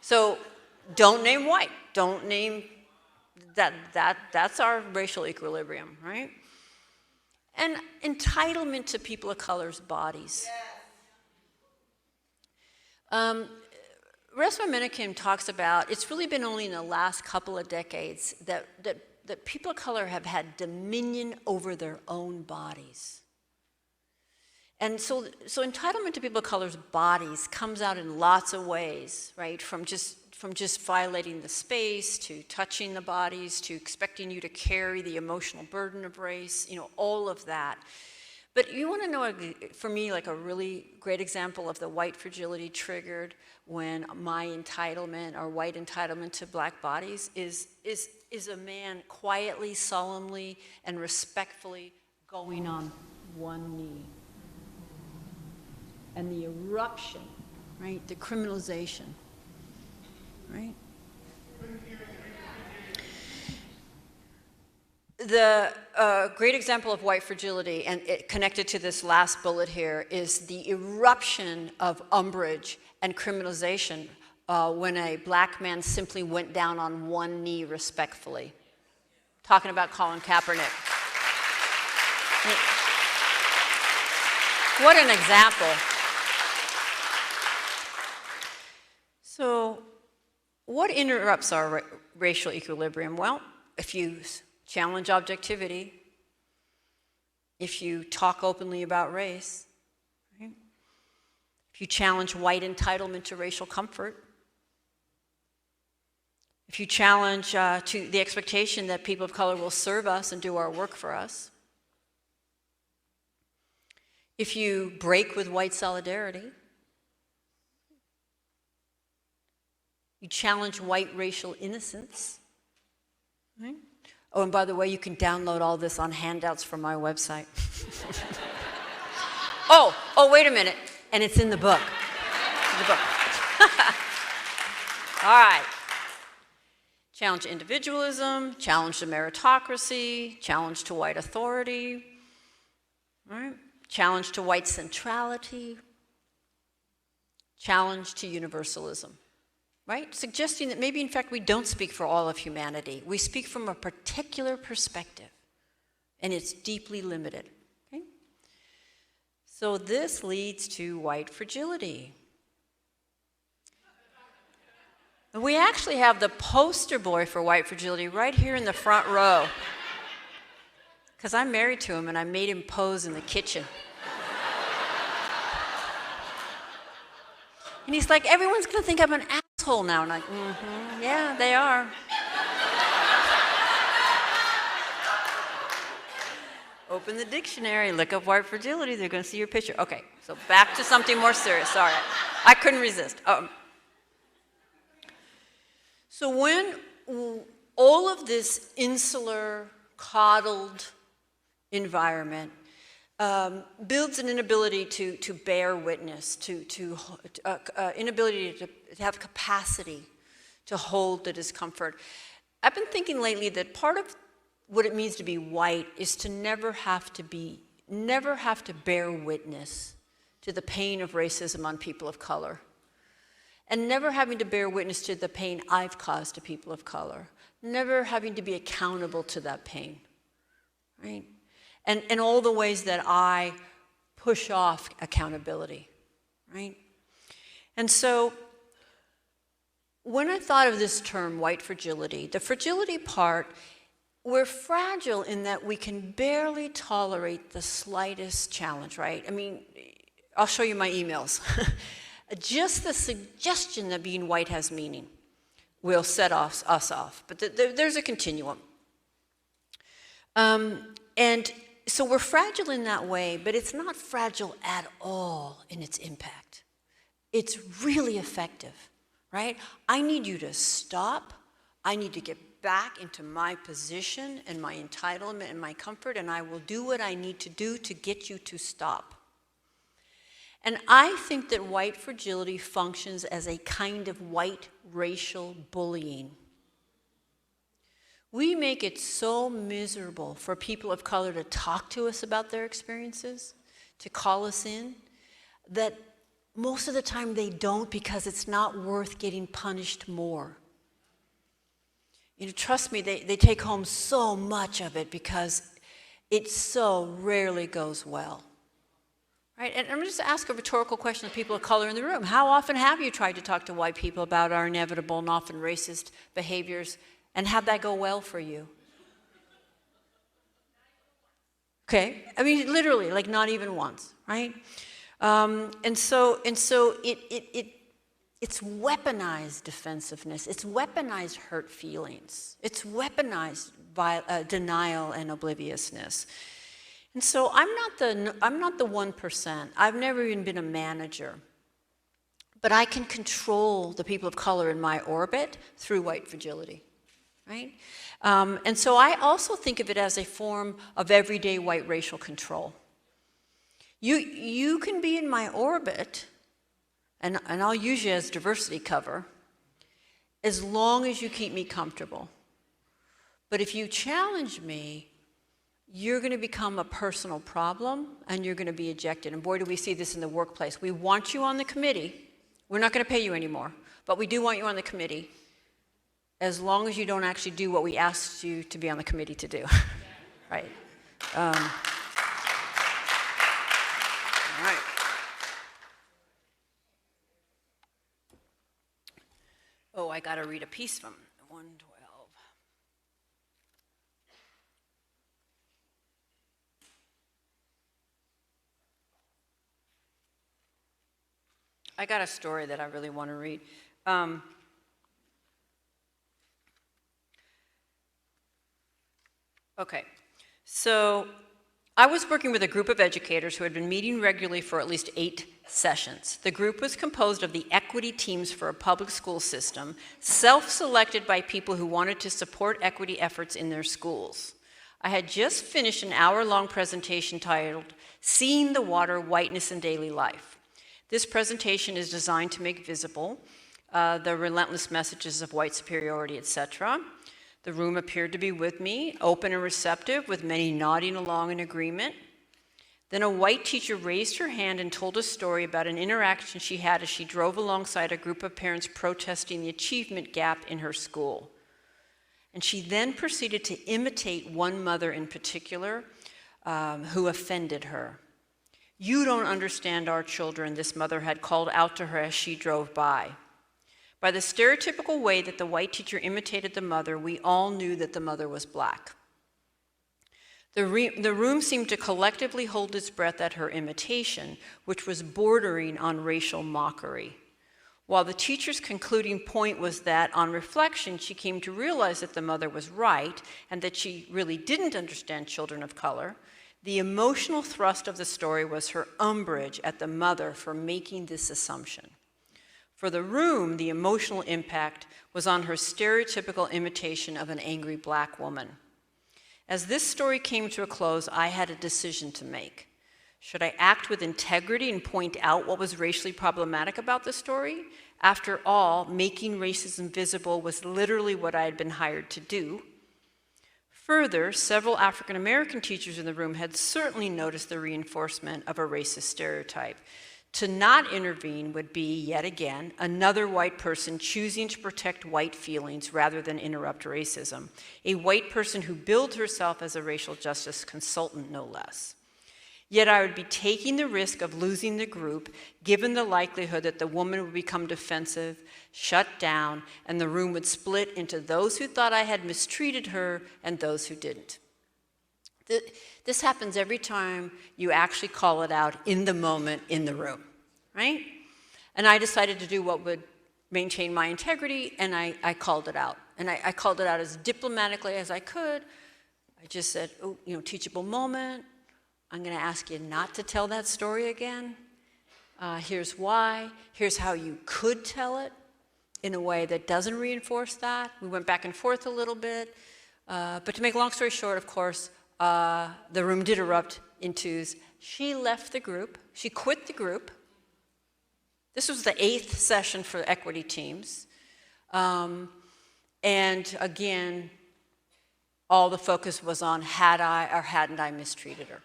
So don't name white. Don't name that. That's our racial equilibrium, right? And entitlement to people of color's bodies. Resmaa Menakem talks about, it's really been only in the last couple of decades that people of color have had dominion over their own bodies. And so entitlement to people of color's bodies comes out in lots of ways, right? From just violating the space, to touching the bodies, to expecting you to carry the emotional burden of race, all of that. But you want to know, for me, like a really great example of the white fragility triggered when my entitlement or white entitlement to black bodies is a man quietly, solemnly, and respectfully going on one knee. And the eruption, right? The criminalization, right? The great example of white fragility, and it connected to this last bullet here, is the eruption of umbrage and criminalization when a black man simply went down on one knee respectfully. Talking about Colin Kaepernick. What an example. So what interrupts our racial equilibrium? Well, if you challenge objectivity, if you talk openly about race, right? If you challenge white entitlement to racial comfort, if you challenge to the expectation that people of color will serve us and do our work for us, if you break with white solidarity, you challenge white racial innocence, right? Oh, and by the way, you can download all this on handouts from my website. oh, wait a minute. And it's in the book. The book. All right. Challenge individualism, challenge to meritocracy, challenge to white authority, right? Challenge to white centrality, challenge to universalism, right? Suggesting that maybe, in fact, we don't speak for all of humanity. We speak from a particular perspective, and it's deeply limited, okay? So this leads to white fragility. We actually have the poster boy for white fragility right here in the front row, because I'm married to him and I made him pose in the kitchen. And he's like, everyone's going to think I'm an asshole now. And I'm like, yeah, they are. Open the dictionary, look up white fragility, they're going to see your picture. Okay, so back to something more serious. Sorry, I couldn't resist. So when all of this insular, coddled environment builds an inability to bear witness, inability to have capacity to hold the discomfort, I've been thinking lately that part of what it means to be white is to never have to bear witness to the pain of racism on people of color. And never having to bear witness to the pain I've caused to people of color. Never having to be accountable to that pain, right? And all the ways that I push off accountability, right? And so when I thought of this term, white fragility, the fragility part, we're fragile in that we can barely tolerate the slightest challenge, right? I mean, I'll show you my emails. Just the suggestion that being white has meaning will set us off. But there's a continuum. And so we're fragile in that way, but it's not fragile at all in its impact. It's really effective, right? I need you to stop. I need to get back into my position and my entitlement and my comfort, and I will do what I need to do to get you to stop. And I think that white fragility functions as a kind of white racial bullying. We make it so miserable for people of color to talk to us about their experiences, to call us in, that most of the time they don't because it's not worth getting punished more. You know, trust me, they take home so much of it because it so rarely goes well. Right? And I'm just ask a rhetorical question to people of color in the room. How often have you tried to talk to white people about our inevitable and often racist behaviors, and have that go well for you? Okay, I mean, literally, like not even once, right? And so it's weaponized defensive-ness. It's weaponized hurt feelings. It's weaponized denial and obliviousness. And so I'm not the 1%. I've never even been a manager. But I can control the people of color in my orbit through white fragility, right? And so I also think of it as a form of everyday white racial control. You can be in my orbit, and I'll use you as diversity cover, as long as you keep me comfortable. But if you challenge me, you're going to become a personal problem, and you're going to be ejected. And boy, do we see this in the workplace. We want you on the committee. We're not going to pay you anymore, but we do want you on the committee as long as you don't actually do what we asked you to be on the committee to do, right? All right. Oh, I got to read a piece from 112. I got a story that I really want to read. Okay, so I was working with a group of educators who had been meeting regularly for at least 8 sessions. The group was composed of the equity teams for a public school system, self-selected by people who wanted to support equity efforts in their schools. I had just finished an hour-long presentation titled, Seeing the Water, Whiteness in Daily Life. This presentation is designed to make visible the relentless messages of white superiority, etc. The room appeared to be with me, open and receptive, with many nodding along in agreement. Then a white teacher raised her hand and told a story about an interaction she had as she drove alongside a group of parents protesting the achievement gap in her school. And she then proceeded to imitate one mother in particular who offended her. "You don't understand our children," this mother had called out to her as she drove by. By the stereotypical way that the white teacher imitated the mother, we all knew that the mother was black. The room seemed to collectively hold its breath at her imitation, which was bordering on racial mockery. While the teacher's concluding point was that, on reflection, she came to realize that the mother was right and that she really didn't understand children of color, the emotional thrust of the story was her umbrage at the mother for making this assumption. For the room, the emotional impact was on her stereotypical imitation of an angry black woman. As this story came to a close, I had a decision to make. Should I act with integrity and point out what was racially problematic about the story? After all, making racism visible was literally what I had been hired to do. Further, several African American teachers in the room had certainly noticed the reinforcement of a racist stereotype. To not intervene would be, yet again, another white person choosing to protect white feelings rather than interrupt racism, a white person who billed herself as a racial justice consultant, no less. Yet I would be taking the risk of losing the group, given the likelihood that the woman would become defensive, shut down, and the room would split into those who thought I had mistreated her and those who didn't. This happens every time you actually call it out in the moment in the room, right? And I decided to do what would maintain my integrity, and I called it out. And I called it out as diplomatically as I could. I just said, oh, teachable moment. I'm going to ask you not to tell that story again. Here's why. Here's how you could tell it in a way that doesn't reinforce that. We went back and forth a little bit. But to make a long story short, of course, the room did erupt in twos. She left the group. She quit the group. This was the 8th session for equity teams. And again, all the focus was on had I or hadn't I mistreated her,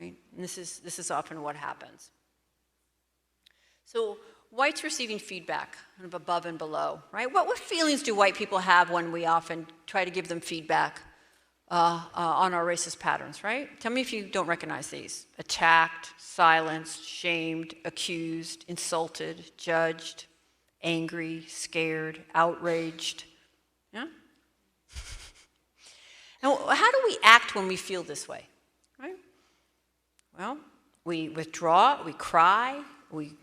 right? And this is often what happens. So whites receiving feedback kind of above and below, right? What feelings do white people have when we often try to give them feedback on our racist patterns, right? Tell me if you don't recognize these. Attacked, silenced, shamed, accused, insulted, judged, angry, scared, outraged. Yeah? Now, how do we act when we feel this way, right? Well, we withdraw, we cry, we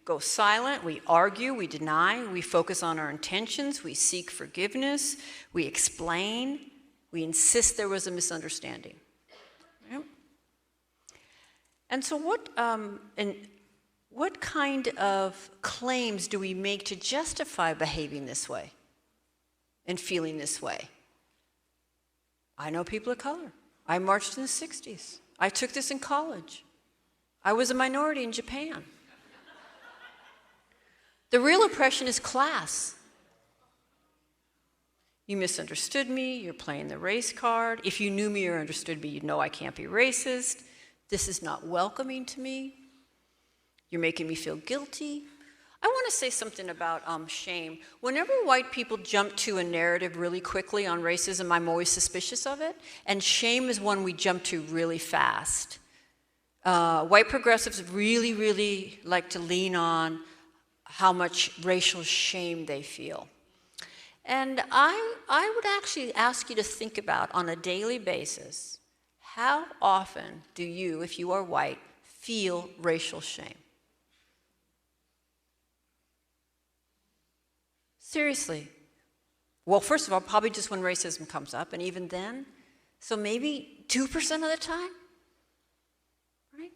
go silent, we argue, we deny, we focus on our intentions, we seek forgiveness, we explain, we insist there was a misunderstanding. Right? And so what kind of claims do we make to justify behaving this way and feeling this way? I know people of color. I marched in the 60s. I took this in college. I was a minority in Japan. The real oppression is class. You misunderstood me, you're playing the race card. If you knew me or understood me, you'd know I can't be racist. This is not welcoming to me. You're making me feel guilty. I want to say something about shame. Whenever white people jump to a narrative really quickly on racism, I'm always suspicious of it. And shame is one we jump to really fast. White progressives really, really like to lean on how much racial shame they feel. And I would actually ask you to think about, on a daily basis, how often do you, if you are white, feel racial shame? Seriously. Well, first of all, probably just when racism comes up, and even then. So maybe 2% of the time, right?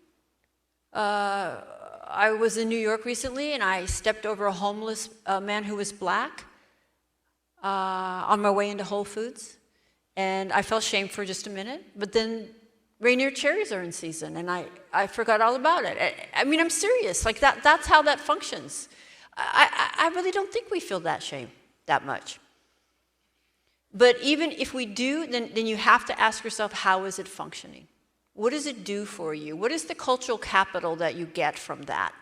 I was in New York recently, and I stepped over a homeless man who was black on my way into Whole Foods. And I felt shame for just a minute, but then Rainier cherries are in season, and I forgot all about it. I mean, I'm serious. Like, that's how that functions. I really don't think we feel that shame that much. But even if we do, then you have to ask yourself, how is it functioning? What does it do for you? What is the cultural capital that you get from that?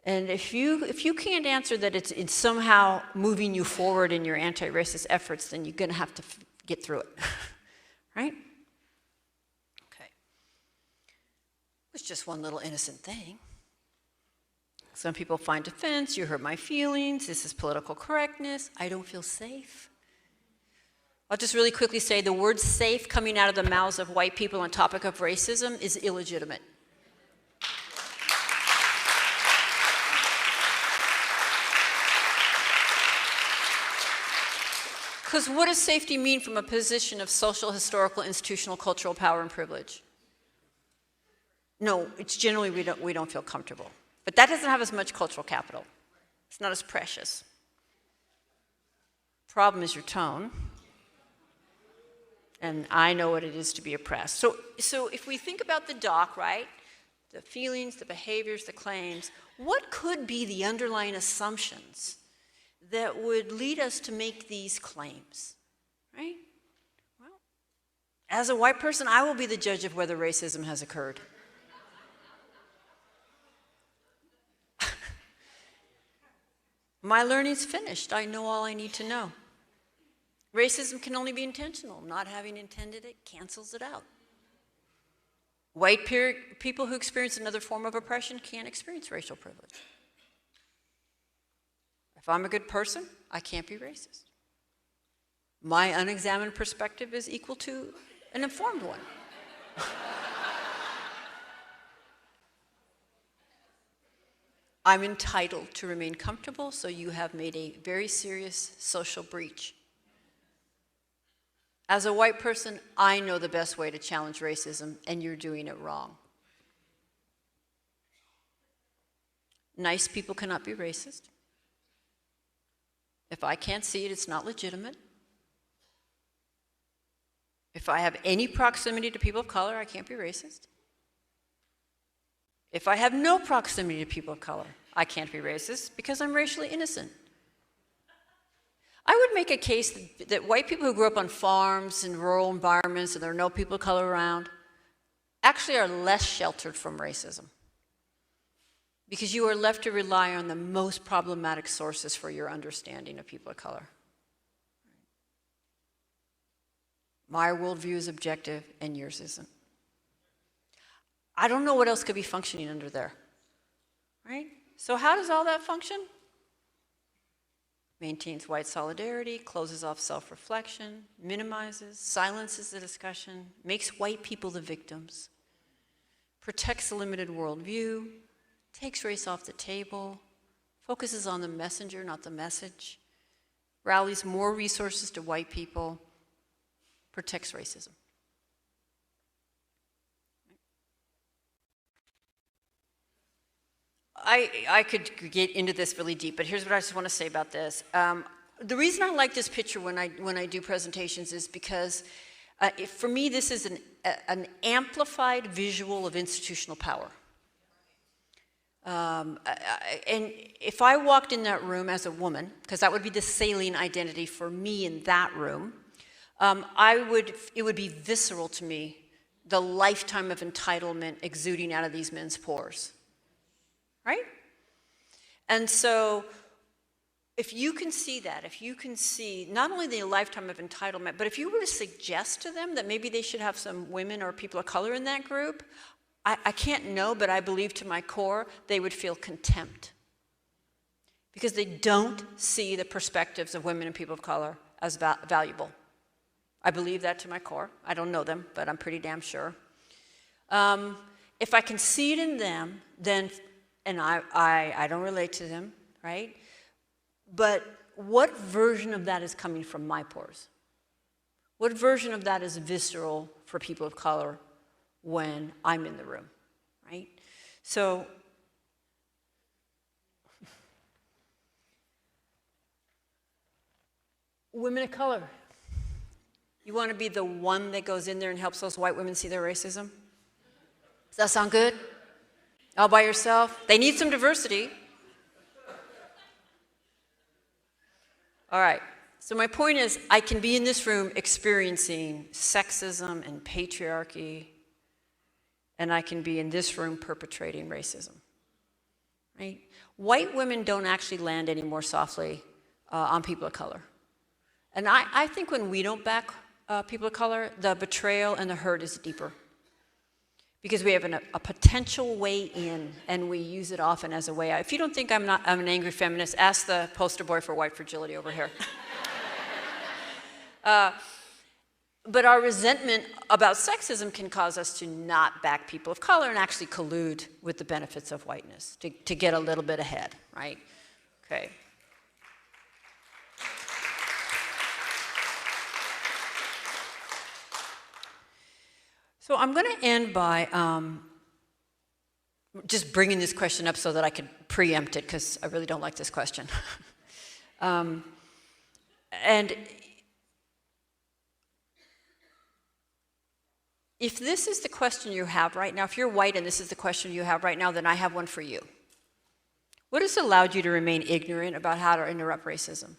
And if you can't answer that it's somehow moving you forward in your anti-racist efforts, then you're going to have to get through it, right? Okay. It's just one little innocent thing. Some people find offense, you hurt my feelings, this is political correctness, I don't feel safe. I'll just really quickly say the word safe coming out of the mouths of white people on topic of racism is illegitimate. Because what does safety mean from a position of social, historical, institutional, cultural power and privilege? No, it's generally we don't feel comfortable. But that doesn't have as much cultural capital. It's not as precious. Problem is your tone. And I know what it is to be oppressed. So if we think about the doc, right? The feelings, the behaviors, the claims, what could be the underlying assumptions that would lead us to make these claims, right? Well, as a white person, I will be the judge of whether racism has occurred. My learning's finished. I know all I need to know. Racism can only be intentional. Not having intended it cancels it out. White people who experience another form of oppression can't experience racial privilege. If I'm a good person, I can't be racist. My unexamined perspective is equal to an informed one. I'm entitled to remain comfortable, so you have made a very serious social breach. As a white person, I know the best way to challenge racism, and you're doing it wrong. Nice people cannot be racist. If I can't see it, it's not legitimate. If I have any proximity to people of color, I can't be racist. If I have no proximity to people of color, I can't be racist because I'm racially innocent. I would make a case that white people who grew up on farms in rural environments and there are no people of color around actually are less sheltered from racism because you are left to rely on the most problematic sources for your understanding of people of color. My worldview is objective and yours isn't. I don't know what else could be functioning under there, right? So how does all that function? Maintains white solidarity, closes off self-reflection, minimizes, silences the discussion, makes white people the victims, protects a limited worldview, takes race off the table, focuses on the messenger, not the message, rallies more resources to white people, protects racism. I could get into this really deep, but here's what I just want to say about this. The reason I like this picture when I do presentations is because for me this is an amplified visual of institutional power. And if I walked in that room as a woman, because that would be the salient identity for me in that room, it would be visceral to me, the lifetime of entitlement exuding out of these men's pores. Right? And so if you can see that, if you can see not only the lifetime of entitlement, but if you were to suggest to them that maybe they should have some women or people of color in that group, I can't know, but I believe to my core they would feel contempt. because they don't see the perspectives of women and people of color as valuable. I believe that to my core. I don't know them, but I'm pretty damn sure. If I can see it in them, then, and I don't relate to them, right? But what version of that is coming from my pores? What version of that is visceral for people of color when I'm in the room, right? So, women of color, you want to be the one that goes in there and helps those white women see their racism? Does that sound good? All by yourself? They need some diversity. All right. So my point is, I can be in this room experiencing sexism and patriarchy, and I can be in this room perpetrating racism, right? White women don't actually land any more softly on people of color. And I think when we don't back people of color, the betrayal and the hurt is deeper. Because we have a potential way in, and we use it often as a way out. If you don't think I'm an angry feminist, ask the poster boy for white fragility over here. But our resentment about sexism can cause us to not back people of color and actually collude with the benefits of whiteness to get a little bit ahead, right? Okay. So I'm going to end by just bringing this question up so that I could preempt it, because I really don't like this question. And if this is the question you have right now, if you're white and this is the question you have right now, then I have one for you. What has allowed you to remain ignorant about how to interrupt racism?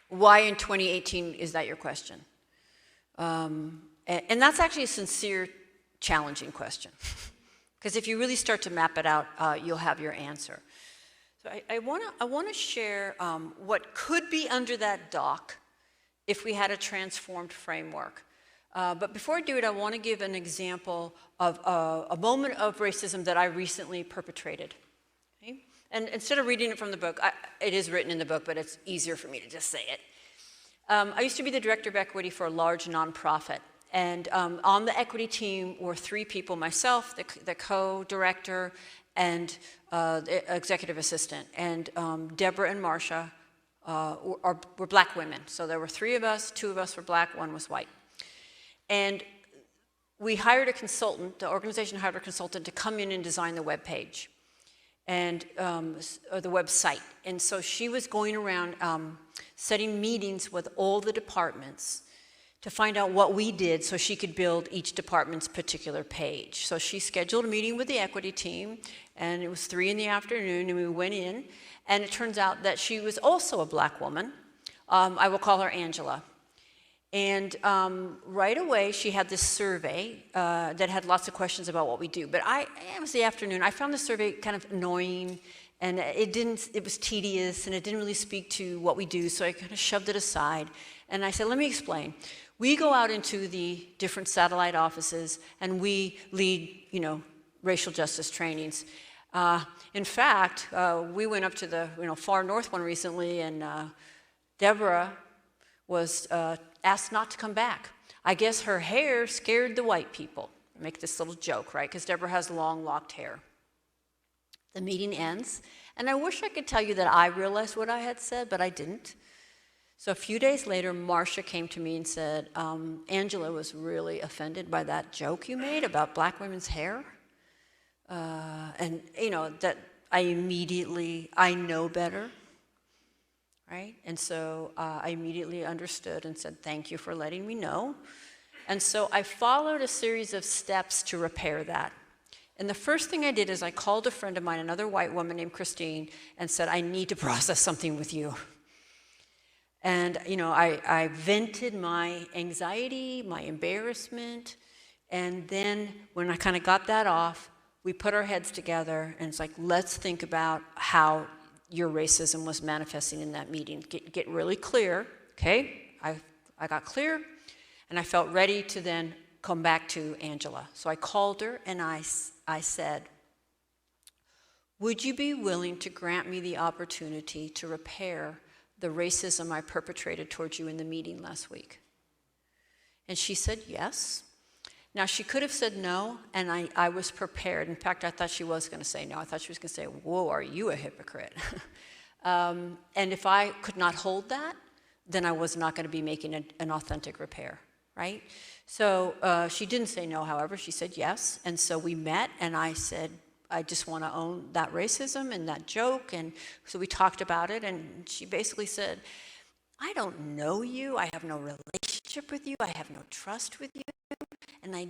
Why in 2018 is that your question? And that's actually a sincere, challenging question. Because if you really start to map it out, you'll have your answer. So I want to share what could be under that dock if we had a transformed framework. But before I do it, I want to give an example of a moment of racism that I recently perpetrated. Okay? And instead of reading it from the book, it is written in the book, but it's easier for me to just say it. I used to be the director of equity for a large nonprofit. And on the equity team were 3 people, myself, the co-director, and the executive assistant. And Deborah and Marcia were black women. So there were 3 of us, 2 of us were black, 1 was white. And we hired a consultant, the organization hired a consultant to come in and design the web page. And the website. And so she was going around setting meetings with all the departments to find out what we did so she could build each department's particular page. So she scheduled a meeting with the equity team, and it was 3 p.m, and we went in, and it turns out that she was also a black woman. I will call her Angela. And right away, she had this survey that had lots of questions about what we do. But it was the afternoon. I found the survey kind of annoying, and it was tedious, and it didn't really speak to what we do, so I kind of shoved it aside. And I said, let me explain. We go out into the different satellite offices, and we lead, racial justice trainings. In fact, we went up to the far north one recently, and Deborah was asked not to come back. I guess her hair scared the white people. I make this little joke, right? Because Deborah has long, locked hair. The meeting ends, and I wish I could tell you that I realized what I had said, but I didn't. So a few days later, Marcia came to me and said, Angela was really offended by that joke you made about black women's hair. And, that I know better. Right? And so I immediately understood and said, thank you for letting me know. And so I followed a series of steps to repair that. And the first thing I did is I called a friend of mine, another white woman named Christine, and said, I need to process something with you. And, I vented my anxiety, my embarrassment, and then when I kind of got that off, we put our heads together, and it's like, let's think about how your racism was manifesting in that meeting. Get really clear, okay? I got clear, and I felt ready to then come back to Angela. So I called her, and I said, would you be willing to grant me the opportunity to repair the racism I perpetrated towards you in the meeting last week? And she said yes. Now, she could have said no, and I was prepared. In fact, I thought she was going to say no. I thought she was going to say, whoa, are you a hypocrite? And if I could not hold that, then I was not going to be making an authentic repair, right? So she didn't say no, however. She said yes. And so we met, and I said, I just want to own that racism and that joke. And so we talked about it, and she basically said, I don't know you. I have no relationship with you. I have no trust with you. And I